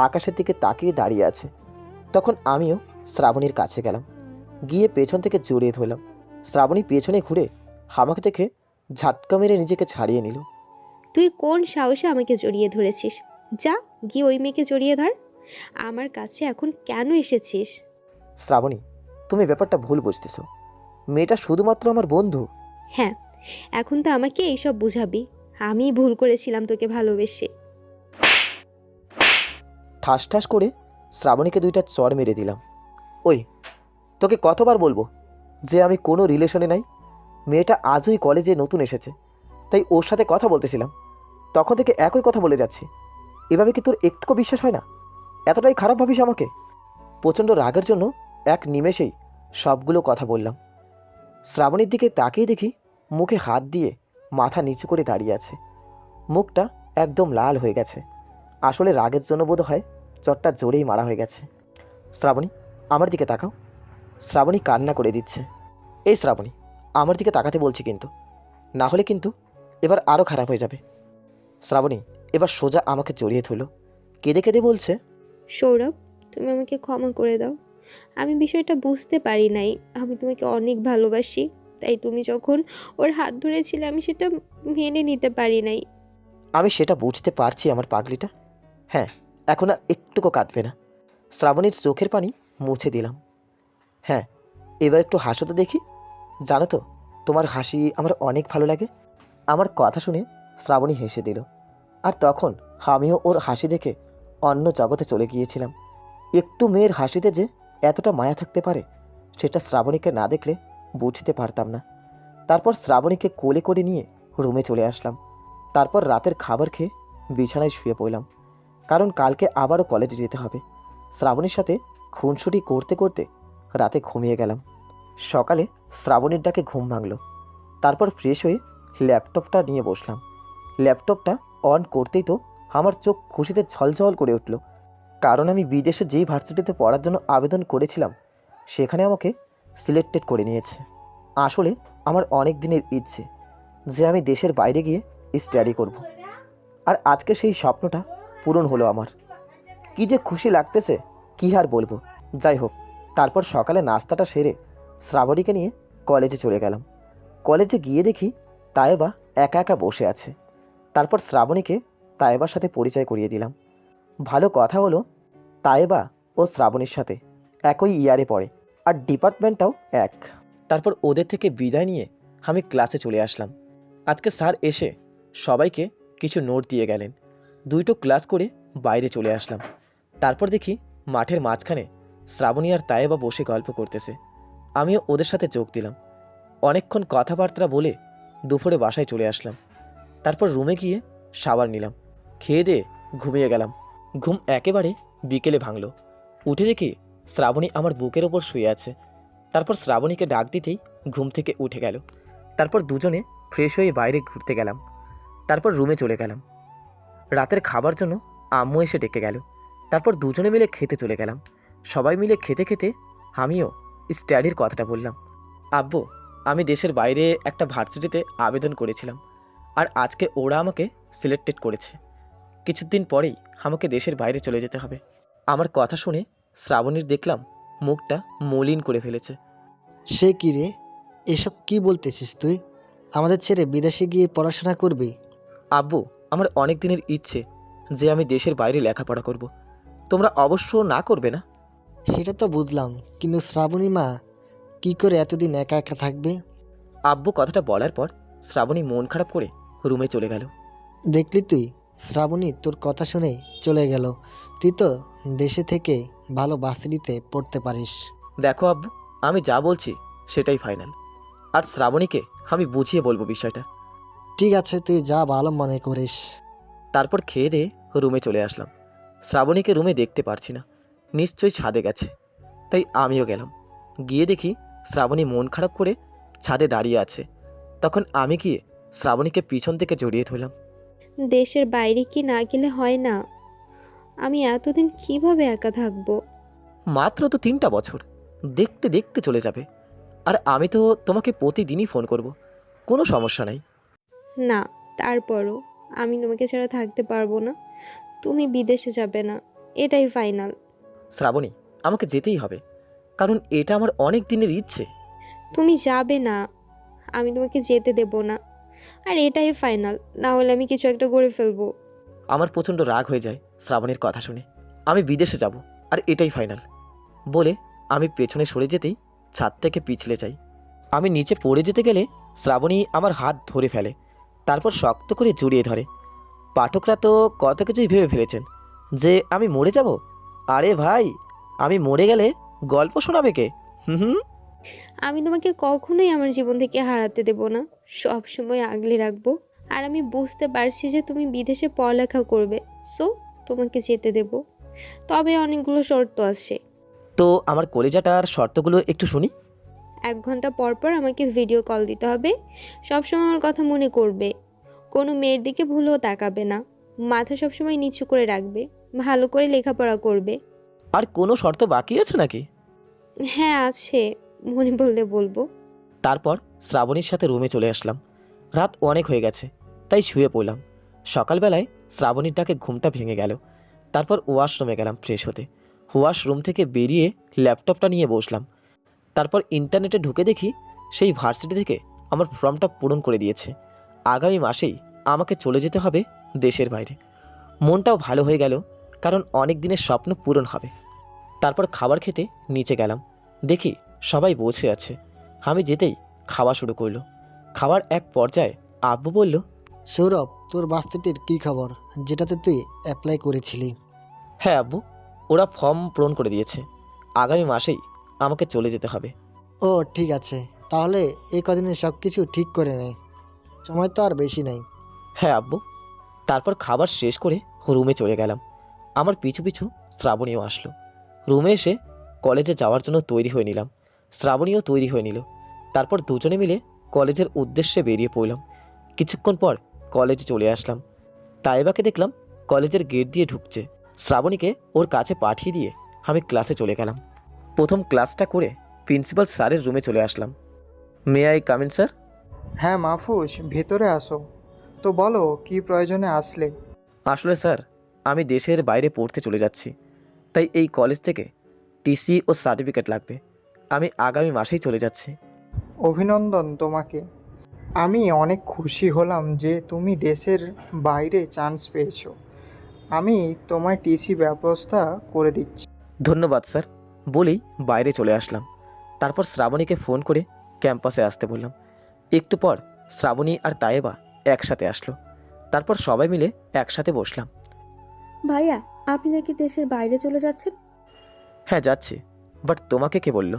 আকাশের দিকে তাকিয়ে দাঁড়িয়ে আছে। তখন আমিও শ্রাবণীর কাছে গেলাম, গিয়ে পেছন থেকে জড়িয়ে ধরলাম। শ্রাবণী পেছনে ঘুরে আমাকে দেখে ঝাটকা মেরে নিজেকে ছাড়িয়ে নিল। তুই কোন সাহসে আমাকে জড়িয়ে ধরেছিস? যা গিয়ে ওই মেয়েকে জড়িয়ে ধর। আমার কাছে এখন কেন এসেছিস? শ্রাবণী, তুমি ব্যাপারটা ভুল বুঝতেছ। মেয়েটা শুধুমাত্র আমার বন্ধু। হ্যাঁ, এখন তো আমাকে এইসব বুঝাবি। আমি ভুল করেছিলাম তোকে ভালোবেসে। ঠাস ঠাস করে শ্রাবণীকে দুইটা চড় মেরে দিলাম। ওই, তোকে কতবার বলবো যে আমি কোনো রিলেশনে নাই? মেয়েটা আজই কলেজে নতুন এসেছে, তাই ওর সাথে কথা বলতেছিলাম। তখন থেকে একই কথা বলে যাচ্ছি। এভাবে কি তোর একটুকু বিশ্বাস হয় না? এতটাই খারাপ ভাবিস আমাকে? প্রচণ্ড রাগের জন্য এক নিমেষেই সবগুলো কথা বললাম। শ্রাবণীর দিকে তাকিয়ে দেখি মুখে হাত দিয়ে মাথা নিচু করে দাঁড়িয়ে আছে। মুখটা একদম লাল হয়ে গেছে। আসলে রাগের জন্য বোধ হয় চটটা জোরেই মারা হয়ে গেছে। শ্রাবণী, আমার দিকে তাকাও। শ্রাবণী কান্না করে দিচ্ছে। এই শ্রাবণী, আমার দিকে তাকাতে বলছি কিন্তু, না হলে কিন্তু এবার আরও খারাপ হয়ে যাবে। শ্রাবণী এবার সোজা আমাকে জড়িয়ে ধরল, কেঁদে কেঁদে বলছে, সৌরভ, তুমি আমাকে ক্ষমা করে দাও। আমি বিষয়টা বুঝতে পারি নাই। আমি তোমাকে অনেক ভালোবাসি, তাই তুমি যখন ওর হাত ধরেছিলে আমি সেটা মেনে নিতে পারি নাই। আমি সেটা বুঝতে পারছি আমার পাগলিটা। হ্যাঁ, এখন আর একটুকু কাঁদবে না। শ্রাবণীর চোখের পানি মুছে দিলাম। হ্যাঁ, এবার একটু হাসো তো দেখি। জানো তো, তোমার হাসি আমার অনেক ভালো লাগে। আমার কথা শুনে শ্রাবণী হেসে দিল। আর তখন আমিও ওর হাসি দেখে অন্য জগতে চলে গিয়েছিলাম। একটু মেয়ের হাসিতে যে এতটা মায়া থাকতে পারে, সেটা শ্রাবণীকে না দেখলে বুঝতে পারতাম না। তারপর শ্রাবণীকে কোলে করে নিয়ে রুমে চলে আসলাম। তারপর রাতের খাবার খেয়ে বিছানায় শুয়ে পড়লাম, কারণ কালকে আবারও কলেজে যেতে হবে। শ্রাবণীর সাথে খুনসুটি করতে করতে রাতে ঘুমিয়ে গেলাম। সকালে শ্রাবণীর ডাকে ঘুম ভাঙল। তারপর ফ্রেশ হয়ে ল্যাপটপটা নিয়ে বসলাম। ল্যাপটপটা অন করতেই তো আমার চোখ খুশিতে ঝলঝল করে উঠল, কারণ আমি বিদেশে যেই ভার্সিটিতে পড়ার জন্য আবেদন করেছিলাম সেখানে আমাকে সিলেক্টেড করে নিয়েছে। আসলে আমার অনেক দিনের ইচ্ছে যে আমি দেশের বাইরে গিয়ে স্টাডি করব, আর আজকে সেই স্বপ্নটা পূরণ হলো আমার। কি যে খুশি লাগতেছে কী আর বলবো। যাই হোক, তারপর সকালে নাস্তাটা সেরে শ্রাবণীকে নিয়ে কলেজে চলে গেলাম। কলেজে গিয়ে দেখি তায়েবা একা একা বসে আছে। তারপর শ্রাবণীকে তায়েবার সাথে পরিচয় করিয়ে দিলাম। ভালো কথা হলো, তায়েবা ও শ্রাবণীর সাথে একই ইয়ারে পড়ে, আর ডিপার্টমেন্টটাও এক। তারপর ওদের থেকে বিদায় নিয়ে আমি ক্লাসে চলে আসলাম। আজকে স্যার এসে সবাইকে কিছু নোট দিয়ে গেলেন। দুটো ক্লাস করে বাইরে চলে আসলাম। তারপর দেখি মাঠের মাঝখানে শ্রাবণী আর তায়েবা বসে গল্প করতেছে। আমিও ওদের সাথে যোগ দিলাম। অনেকক্ষণ কথাবার্তা বলে দুপুরে বাসায় চলে আসলাম। তারপর রুমে গিয়ে শাওয়ার নিলাম, খেয়ে দিয়ে ঘুমিয়ে গেলাম। ঘুম একেবারে বিকেলে ভাঙলো। উঠে দেখি শ্রাবণী আমার বুকের ওপর শুয়ে আছে। তারপর শ্রাবণীকে ডাক দিতেই ঘুম থেকে উঠে গেল। তারপর দুজনে ফ্রেশ হয়ে বাইরে ঘুরতে গেলাম। তারপর রুমে চলে গেলাম। রাতের খাবার জন্য আম্মু এসে ডেকে গেল। তারপর দুজনে মিলে খেতে চলে গেলাম। সবাই মিলে খেতে খেতে আমিও স্টাডির কথাটা বললাম। আব্বু, আমি দেশের বাইরে একটা ভার্সিটিতে আবেদন করেছিলাম, আর আজকে ওরা আমাকে সিলেক্টেড করেছে। কিছুদিন পরেই আমাকে দেশের বাইরে চলে যেতে হবে। আমার কথা শুনে শ্রাবণীর দেখলাম মুখটা মলিন করে ফেলেছে। সে কি রে, এসব কি বলতেছিস তুই? আমাদের ছেড়ে বিদেশে গিয়ে পড়াশোনা করবি? আব্বু, আমার অনেক দিনের ইচ্ছে যে আমি দেশের বাইরে লেখাপড়া করব। তোমরা অবশ্য না করবে না? সেটা তো বুঝলাম, কিন্তু শ্রাবণী মা কি করে এতদিন একা একা থাকবে? আব্বু কথাটা বলার পর শ্রাবণী মন খারাপ করে রুমে চলে গেল। দেখলি তুই, শ্রাবণী তোর কথা শুনে চলে গেল। তুই তো দেশে থেকে ভালো ভার্সিটিতে পড়তে পারিস। দেখো আব্বু, আমি যা বলছি সেটাই ফাইনাল, আর শ্রাবণীকে আমি বুঝিয়ে বলবো বিষয়টা। ঠিক আছে, তুই যা ভালো মনে করিস। তারপর খেয়ে দিয়ে রুমে চলে আসলাম। শ্রাবণীকে রুমে দেখতে পারছি না, নিশ্চয়ই ছাদে গেছে। তাই আমিও গেলাম। গিয়ে দেখি শ্রাবণী মন খারাপ করে ছাদে দাঁড়িয়ে আছে। তখন আমি গিয়ে শ্রাবণীকে পিছন থেকে জড়িয়ে ধরলাম। দেশের বাইরে কি না গেলে হয় না? আমি এতদিন কিভাবে একা থাকবো? মাত্র তো 3টা বছর, দেখতে দেখতে চলে যাবে। আর আমি তো তোমাকে প্রতিদিনই ফোন করব, কোনো সমস্যা নাই। না, তারপরও আমি তোমাকে ছাড়া থাকতে পারবো না। তুমি বিদেশে যাবে না, এটাই ফাইনাল। শ্রাবণী, আমাকে যেতেই হবে, কারণ এটা আমার অনেক দিনের ইচ্ছে। তুমি যাবে না, আমি তোমাকে যেতে দেব না। আর এটাই ফাইনাল, না হলে আমি কিছু একটা করে ফেলবো। আমার প্রচণ্ড রাগ হয়ে যায় শ্রাবণীর কথা শুনে। আমি বিদেশে যাব, আর এটাই ফাইনাল বলে আমি পেছনে সরে যেতেই ছাদ থেকে পিছলে যাই। আমি নিচে পড়ে যেতে গেলে শ্রাবণী আমার হাত ধরে ফেলে, তারপর শক্ত করে জড়িয়ে ধরে। পাঠকরা তো কত কিছুই ভেবে ফেলেছেন যে আমি মরে যাব। আরে ভাই, আমি মরে গেলে গল্প শোনাবে কে? হুম। আমি তোমাকে কখনোই আমার জীবন থেকে হারাতে দেব না, সব সময় আগলে রাখবো। আর আমি বুঝতে পারছি যে তুমি বিদেশে পড়ালেখা করবে, সো তোমাকে যেতে দেব। তবে অনেকগুলো শর্ত আছে। তো আমার কলেজাটার শর্তগুলো একটু শুনি। 1 ঘন্টা পর পর আমাকে ভিডিও কল দিতে হবে। সবসময় আমার কথা মনে করবে। কোনো মেয়ের দিকে ভুলেও তাকাবে না। মাথা সবসময় নিচু করে রাখবে। ভালো করে লেখাপড়া করবে। আর কোনো শর্ত বাকি আছে নাকি? হ্যাঁ আছে, মনে বললে বলবো। তারপর শ্রাবণীর সাথে রুমে চলে আসলাম। রাত অনেক হয়ে গেছে, তাই শুয়ে পড়লাম। সকালবেলায় শ্রাবণীর ডাকে ঘুমটা ভেঙে গেল। তারপর ওয়াশরুমে গেলাম ফ্রেশ হতে। ওয়াশরুম থেকে বেরিয়ে ল্যাপটপটা নিয়ে বসলাম। তারপর ইন্টারনেটে ঢুকে দেখি সেই ভার্সিটি থেকে আমার ফর্মটা পূরণ করে দিয়েছে। আগামী মাসেই আমাকে চলে যেতে হবে দেশের বাইরে। মনটাও ভালো হয়ে গেল, কারণ অনেক দিনের স্বপ্ন পূরণ হবে। তারপর খাবার খেতে নিচে গেলাম। দেখি সবাই বসে আছে। আমি যেতেই খাওয়া শুরু করলো। খাওয়ার এক পর্যায়ে আব্বু বলল, সৌরভ, তোর ভার্সিটির কী খবর, যেটাতে তুই অ্যাপ্লাই করেছিলি? হ্যাঁ আব্বু, ওরা ফর্ম পূরণ করে দিয়েছে। আগামী মাসেই আমাকে চলে যেতে হবে। ও ঠিক আছে, তাহলে এই কদিনে সব কিছু ঠিক করে নে, সময় তো আর বেশি নেই। হ্যাঁ আব্বু। তারপর খাবার শেষ করে রুমে চলে গেলাম। আমার পিছু পিছু শ্রাবণীও আসলো। রুমে এসে কলেজে যাওয়ার জন্য তৈরি হয়ে নিলাম। শ্রাবণীও তৈরি হয়ে নিল। তারপর দুজনে মিলে কলেজের উদ্দেশ্যে বেরিয়ে পড়লাম। কিছুক্ষণ পর কলেজে চলে আসলাম। তাইবাকে দেখলাম কলেজের গেট দিয়ে ঢুকছে। শ্রাবণীকে ওর কাছে পাঠিয়ে দিয়ে আমি ক্লাসে চলে গেলাম। প্রথম ক্লাসটা করে প্রিন্সিপাল স্যারের রুমে চলে আসলাম। May I come in sir? হ্যাঁ মাহফুজ, ভেতরে আসো। তো বলো, কি প্রয়োজনে আসলে? আসলে স্যার, আমি দেশের বাইরে পড়তে চলে যাচ্ছি, তাই এই কলেজ থেকে টিসি ও সার্টিফিকেট লাগবে। আমি আগামী মাসেই চলে যাচ্ছি। অভিনন্দন তোমাকে। আমি অনেক খুশি হলাম যে তুমি দেশের বাইরে চান্স পেয়েছো। আমি তোমায় টিসি ব্যবস্থা করে দিচ্ছি। ধন্যবাদ স্যার বলেই বাইরে চলে আসলাম। তারপর শ্রাবণীকে ফোন করে ক্যাম্পাসে আসতে বললাম। একটু পর শ্রাবণী আর তায়েবা একসাথে আসলো। তারপর সবাই মিলে একসাথে বসলাম। ভাইয়া, আপনি নাকি দেশের বাইরে চলে যাচ্ছেন? হ্যাঁ যাচ্ছি, বাট তোমাকে কে বলল?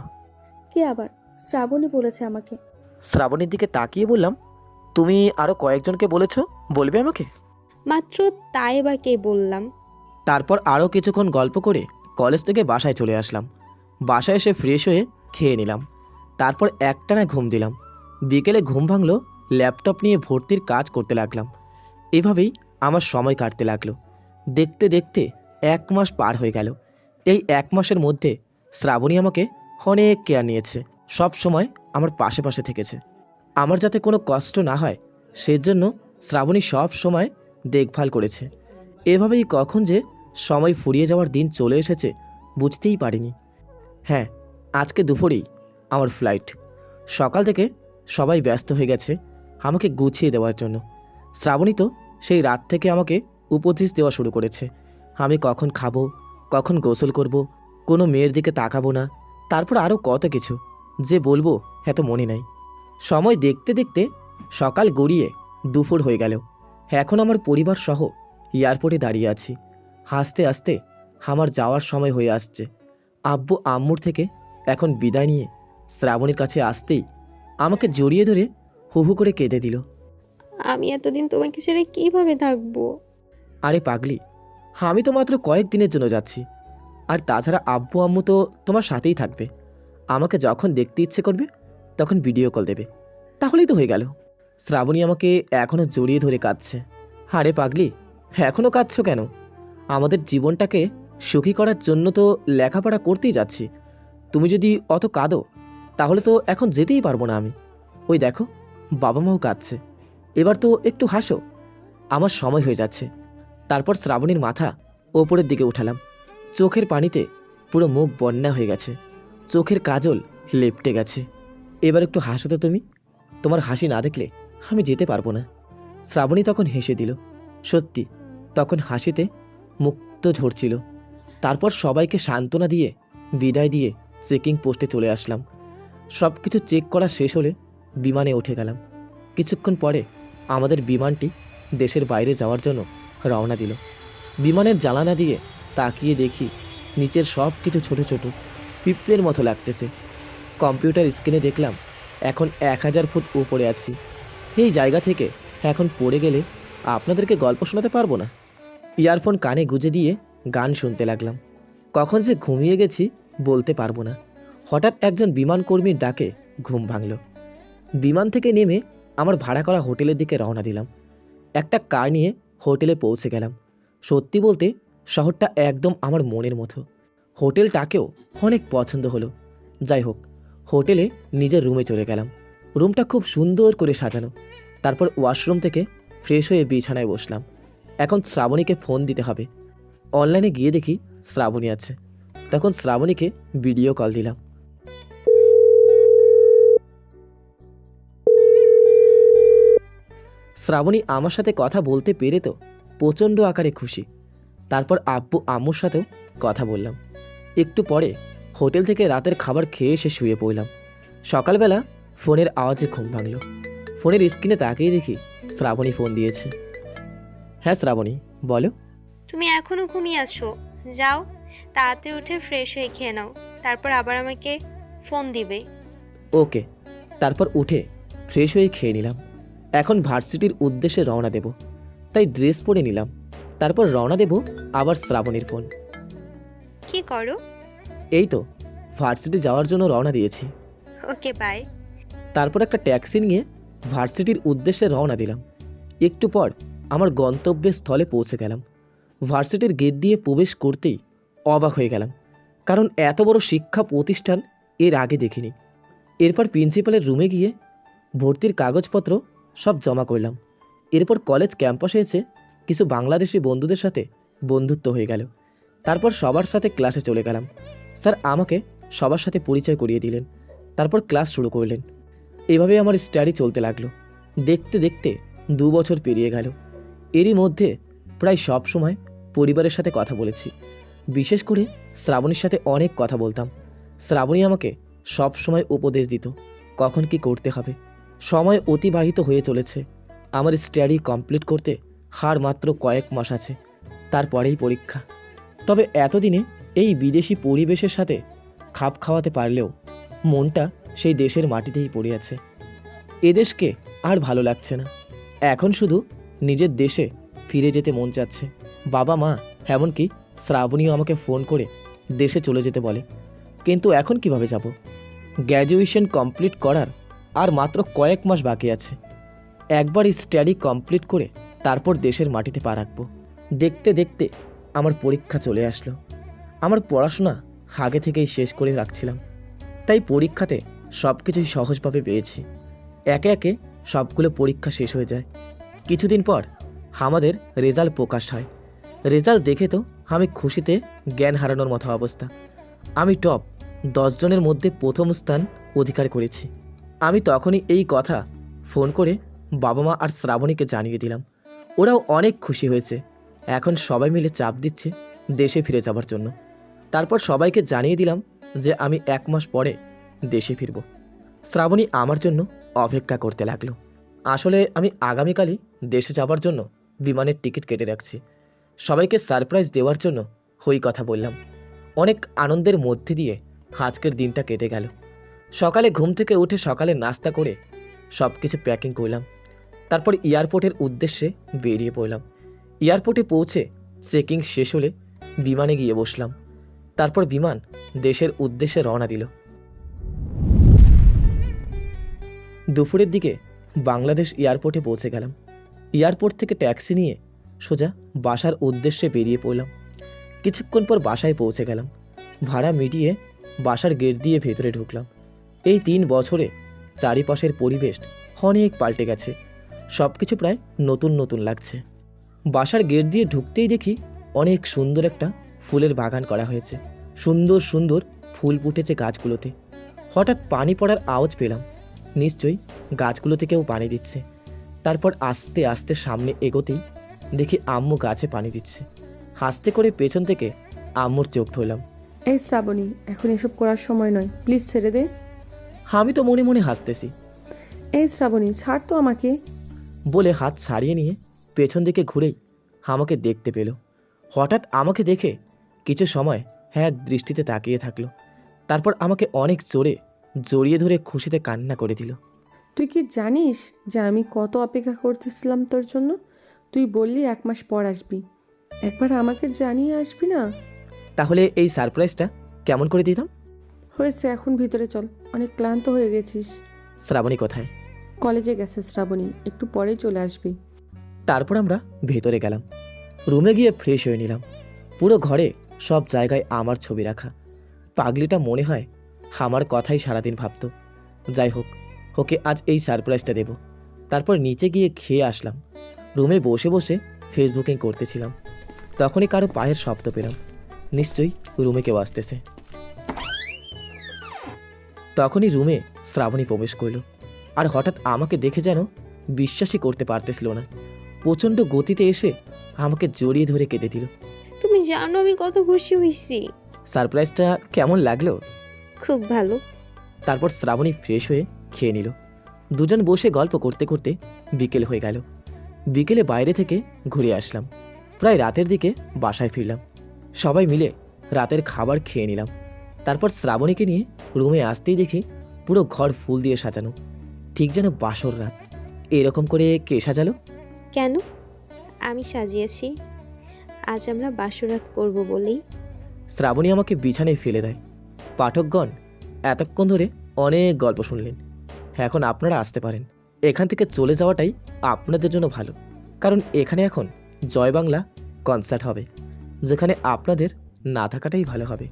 কে আবার? শ্রাবণী বলেছে আমাকে। শ্রাবণীর দিকে তাকিয়ে বললাম, তুমি আরও কয়েকজনকে বলেছো, বলবে আমাকে? মাত্র তাই বা কে বললাম। তারপর আরও কিছুক্ষণ গল্প করে কলেজ থেকে বাসায় চলে আসলাম। বাসায় এসে ফ্রেশ হয়ে খেয়ে নিলাম। তারপর একটানা ঘুম দিলাম। বিকেলে ঘুম ভাঙলো, ল্যাপটপ নিয়ে ভর্তির কাজ করতে লাগলাম। এভাবেই আমার সময় কাটতে লাগলো। দেখতে দেখতে 1 মাস পার হয়ে গেল। এই 1 মাসের মধ্যে শ্রাবণী আমাকে অনেক কেয়ার নিয়েছে, সব সময় আমার পাশে পাশে থেকেছে। আমার যাতে কোনো কষ্ট না হয় সেজন্য শ্রাবণী সব সময় দেখভাল করেছে। এভাবেই কখন যে সময় ফুরিয়ে যাওয়ার দিন চলে এসেছে বুঝতেই পারিনি। হ্যাঁ, আজকে দুপুরেই আমার ফ্লাইট। সকাল থেকে সবাই ব্যস্ত হয়ে গেছে আমাকে গুছিয়ে দেওয়ার জন্য। শ্রাবণী তো সেই রাত থেকে আমাকে উপদেশ দেওয়া শুরু করেছে। আমি কখন খাবো, কখন গোসল করব, কোনো মেয়ের দিকে তাকাবো না, তারপর আরও কত কিছু যে বলবো এত মনে নাই। সময় দেখতে দেখতে সকাল গড়িয়ে দুপুর হয়ে গেল। এখন আমার পরিবার সহ এয়ারপোর্টে দাঁড়িয়ে আছি। হাসতে হাসতে আমার যাওয়ার সময় হয়ে আসছে। আব্বু আম্মুর থেকে এখন বিদায় নিয়ে শ্রাবণীর কাছে আসতেই আমাকে জড়িয়ে ধরে হু হু করে কেঁদে দিল। আমি এতদিন তোমাকে ছেড়ে কিভাবে থাকবো? আরে পাগলি, আমি তো মাত্র কয়েকদিনের জন্য যাচ্ছি। আর তাছাড়া আব্বু আম্মু তো তোমার সাথেই থাকবে। আমাকে যখন দেখতে ইচ্ছে করবে তখন ভিডিও কল দেবে, তাহলেই তো হয়ে গেল। শ্রাবণী আমাকে এখনও জড়িয়ে ধরে কাঁদছে। আরে পাগলি, এখনও কাঁদছো কেন? আমাদের জীবনটাকে সুখী করার জন্য তো লেখাপড়া করতেই যাচ্ছি। তুমি যদি অত কাঁদো তাহলে তো এখন যেতেই পারবো না আমি। ওই দেখো, বাবা মাও কাঁদছে, এবার তো একটু হাসো। আমার সময় হয়ে যাচ্ছে। তারপর শ্রাবণীর মাথা ওপরের দিকে উঠালাম। চোখের পানিতে পুরো মুখ বন্যা হয়ে গেছে, চোখের কাজল লেপটে গেছে। এবার একটু হাসো তো তুমি, তোমার হাসি না দেখলে আমি যেতে পারবো না। শ্রাবণী তখন হেসে দিল। সত্যি তখন হাসিতে মুক্ত ঝরছিল। তারপর সবাইকে সান্ত্বনা দিয়ে বিদায় দিয়ে চেকিং পোস্টে চলে আসলাম। সব কিছু চেক করা শেষ হলে বিমানে উঠে গেলাম। কিছুক্ষণ পরে আমাদের বিমানটি দেশের বাইরে যাওয়ার জন্য রওনা দিল। বিমানের জানালা দিয়ে তাকিয়ে দেখি নিচের সব কিছু ছোট ছোট পিঁপড়ের মতো লাগতেছে। কম্পিউটার স্ক্রিনে দেখলাম এখন 1000 ফুট উপরে আছি। এই জায়গা থেকে এখন পড়ে গেলে আপনাদেরকে গল্প শোনাতে পারবো না। ইয়ারফোন কানে গুঁজে দিয়ে গান শুনতে লাগলাম। কখন যে ঘুমিয়ে গেছি বলতে পারবো না। হঠাৎ একজন বিমান কর্মীর ডাকে ঘুম ভাঙল। বিমান থেকে নেমে আমার ভাড়া করা হোটেলের দিকে রওনা দিলাম। একটা কার নিয়ে হোটেলে পৌঁছে গেলাম। সত্যি বলতে শহরটা একদম আমার মনের মতো। হোটেলটাকেও অনেক পছন্দ হলো। যাই হোক, হোটেলে নিজের রুমে চলে গেলাম। রুমটা খুব সুন্দর করে সাজানো। তারপর ওয়াশরুম থেকে ফ্রেশ হয়ে বিছানায় বসলাম। এখন শ্রাবণীকে ফোন দিতে হবে। অনলাইনে গিয়ে দেখি শ্রাবণী আছে। তখন শ্রাবণীকে ভিডিও কল দিলাম। শ্রাবণী আমার সাথে কথা বলতে পেরে তো প্রচণ্ড আকারে খুশি। তারপর আব্বু আম্মুর সাথেও কথা বললাম। একটু পরে হোটেল থেকে রাতের খাবার খেয়ে এসে শুয়ে পড়লাম। সকালবেলা ফোনের আওয়াজে ঘুম ভাঙল। ফোনের স্ক্রিনে তাকিয়ে দেখি শ্রাবণী ফোন দিয়েছে। হ্যাঁ শ্রাবণী, বলো। তুমি এখনো ঘুমিয়ে আছো? যাও তাড়াতাড়ি উঠে ফ্রেশ হয়ে খেয়ে নাও, তারপর আবার আমাকে ফোন দিবে। ওকে। তারপর উঠে ফ্রেশ হয়ে খেয়ে নিলাম। এখন ভার্সিটির উদ্দেশ্যে রওনা দেব, তাই ড্রেস পরে নিলাম। তারপর রওনা দেব আবার শ্রাবণীর ফোন। কি করো? এই তো ভার্সিটি যাওয়ার জন্য রওনা দিয়েছি। Okay bye. তারপর একটা ট্যাক্সি নিয়ে ভার্সিটির উদ্দেশ্যে রওনা দিলাম। একটু পর আমার গন্তব্যের স্থলে পৌঁছে গেলাম। ভার্সিটির গেট দিয়ে প্রবেশ করতেই অবাক হয়ে গেলাম, কারণ এত বড় শিক্ষা প্রতিষ্ঠান এর আগে দেখিনি। এরপর প্রিন্সিপালের রুমে গিয়ে ভর্তির কাগজপত্র সব জমা করলাম। এরপর কলেজ ক্যাম্পাসে এসে কিছু বাংলাদেশি বন্ধুদের সাথে বন্ধুত্ব হয়ে গেল। তারপর সবার সাথে ক্লাসে চলে গেলাম। স্যার আমাকে সবার সাথে পরিচয় করিয়ে দিলেন। তারপর ক্লাস শুরু করলেন। এভাবে আমার স্টাডি চলতে লাগলো। দেখতে দেখতে 2 বছর পেরিয়ে গেল। এরই মধ্যে প্রায় সব সময় পরিবারের সাথে কথা বলেছি। বিশেষ করে শ্রাবণীর সাথে অনেক কথা বলতাম। শ্রাবণী আমাকে সব সময় উপদেশ দিত কখন কি করতে হবে। সময় অতিবাহিত হয়ে চলেছে। আমার স্টাডি কমপ্লিট করতে আর মাত্র কয়েক মাস আছে, তারপরেই পরীক্ষা। তবে এতদিনে এই বিদেশি পরিবেশের সাথে খাপ খাওয়াতে পারলেও মনটা সেই দেশের মাটিতেই পড়ে আছে। এ দেশকে আর ভালো লাগছে না, এখন শুধু নিজের দেশে ফিরে যেতে মন চাচ্ছে। বাবা মা এমনকি শ্রাবণীও আমাকে ফোন করে দেশে চলে যেতে বলে, কিন্তু এখন কিভাবে যাব? গ্র্যাজুয়েশন কমপ্লিট করার আর মাত্র কয়েক মাস বাকি আছে। একবার স্টাডি কমপ্লিট করে তারপর দেশের মাটিতে পা রাখবো। দেখতে দেখতে আমার পরীক্ষা চলে আসলো। আমার পড়াশোনা আগে থেকেই শেষ করে রাখছিলাম, তাই পরীক্ষাতে সব কিছুই সহজভাবে পেয়েছি। একে একে সবগুলো পরীক্ষা শেষ হয়ে যায়। কিছুদিন পর আমাদের রেজাল্ট প্রকাশ হয়। রেজাল্ট দেখে তো আমি খুশিতে জ্ঞান হারানোর মতো অবস্থা। আমি টপ 10 জনের মধ্যে প্রথম স্থান অধিকার করেছি। আমি তখনই এই কথা ফোন করে বাবা মা আর শ্রাবণীকে জানিয়ে দিলাম। ওরাও অনেক খুশি হয়েছে। এখন সবাই মিলে চাপ দিচ্ছে দেশে ফিরে যাবার জন্য। তারপর সবাইকে জানিয়ে দিলাম যে আমি 1 মাস পরে দেশে ফিরব। শ্রাবণী আমার জন্য অপেক্ষা করতে লাগলো। আসলে আমি আগামীকালই দেশে যাবার জন্য বিমানের টিকিট কেটে রাখছি। সবাইকে সারপ্রাইজ দেওয়ার জন্য ওই কথা বললাম। অনেক আনন্দের মধ্যে দিয়ে আজকের দিনটা কেটে গেল। সকালে ঘুম থেকে উঠে সকালে নাস্তা করে সব কিছু প্যাকিং করলাম। তারপর এয়ারপোর্টের উদ্দেশ্যে বেরিয়ে পড়লাম। এয়ারপোর্টে পৌঁছে চেকিং শেষ হলে বিমানে গিয়ে বসলাম। তারপর বিমান দেশের উদ্দেশ্যে রওনা দিল। দুপুরের দিকে বাংলাদেশ এয়ারপোর্টে পৌঁছে গেলাম। এয়ারপোর্ট থেকে ট্যাক্সি নিয়ে সোজা বাসার উদ্দেশ্যে বেরিয়ে পড়লাম। কিছুক্ষণ পর বাসায় পৌঁছে গেলাম। ভাড়া মিটিয়ে বাসার গেট দিয়ে ভেতরে ঢুকলাম। এই 3 বছরে চারিপাশের পরিবেশ অনেক পাল্টে গেছে। সব কিছু প্রায় নতুন নতুন লাগছে। বাসার গেট দিয়ে ঢুকতেই দেখি অনেক সুন্দর একটা ফুলের বাগান করা হয়েছে। সুন্দর সুন্দর ফুল ফুটেছে গাছগুলোতে। হঠাৎ পানি পড়ার আওয়াজ পেলাম। নিশ্চয়ই গাছগুলোতে কেউ পানি দিচ্ছে। তারপর আস্তে আস্তে সামনে এগোতেই দেখি আম্মু গাছে পানি দিচ্ছে। হাসতে করে পেছন থেকে আম্মুর চোখ ধরলাম। এই শ্রাবণী, এখন এসব করার সময় নয়, প্লিজ ছেড়ে দে। আমি তো মনে মনে হাসতেছি। এই শ্রাবণী, ছাড় তো আমাকে। বলে হাত ছাড়িয়ে নিয়ে পেছন দিকে ঘুরেই আমাকে দেখতে পেল। হঠাৎ আমাকে দেখে কিছু সময় এক দৃষ্টিতে তাকিয়ে থাকলো। তারপর আমাকে অনেক জোরে জড়িয়ে ধরে খুশিতে কান্না করে দিল। তুই কি জানিস যে আমি কত অপেক্ষা করতেছিলাম তোর জন্য? তুই বললি 1 মাস পর আসবি, একবার আমাকে জানিয়ে আসবি না? তাহলে এই সারপ্রাইজটা কেমন করে দিতাম? হয়েছে, এখন ভিতরে চল, অনেক ক্লান্ত হয়ে গেছিস। শ্রাবণী কোথায়? কলেজে গেছে শ্রাবণী, একটু পরেই চলে আসবি। তারপর আমরা ভেতরে গেলাম। রুমে গিয়ে ফ্রেশ হয়ে নিলাম। পুরো ঘরে সব জায়গায় আমার ছবি রাখা। পাগলিটা মনে হয় আমার কথাই সারাদিন ভাবতো। যাই হোক, ওকে আজ এই সারপ্রাইজটা দেব। তারপর নিচে গিয়ে খেয়ে আসলাম। রুমে বসে বসে ফেসবুকিং করতেছিলাম। তখনই কারো পায়ের শব্দ পেলাম। নিশ্চয়ই রুমে কেউ আসতেছে। তখনই রুমে শ্রাবণী প্রবেশ করল। আর হঠাৎ আমাকে দেখে যেন বিশ্বাসই করতে পারতেছিল না। প্রচণ্ড গতিতে এসে আমাকে জড়িয়ে ধরে কেঁদে দিল। তুমি জানো আমি কত খুশি হয়েছি। সারপ্রাইজটা কেমন লাগলো? খুব ভালো। তারপর শ্রাবণী ফ্রেশ হয়ে খেয়ে নিল। দুজন বসে গল্প করতে করতে বিকেল হয়ে গেল। বিকেলে বাইরে থেকে ঘুরে আসলাম। প্রায় রাতের দিকে বাসায় ফিরলাম। সবাই মিলে রাতের খাবার খেয়ে নিলাম। তারপর শ্রাবণীকে নিয়ে রুমে আসতেই দেখি পুরো ঘর ফুল দিয়ে সাজানো, ঠিক যেন বাসর রাত। এরকম করে কে সাজালো? কেন? আমি সাজিয়েছি। আজ আমরা বাসরাত করব বলেই। শ্রাবণী আমাকে বিছানায় ফেলে দেয়। পাঠকগণ এতক্ষণ ধরে অনেক গল্প শুনলেন। এখন আপনারা আসতে পারেন। এখান থেকে চলে যাওয়াটাই আপনাদের জন্য ভালো, কারণ এখানে এখন জয় বাংলা কনসার্ট হবে, যেখানে আপনাদের না থাকাটাই ভালো হবে।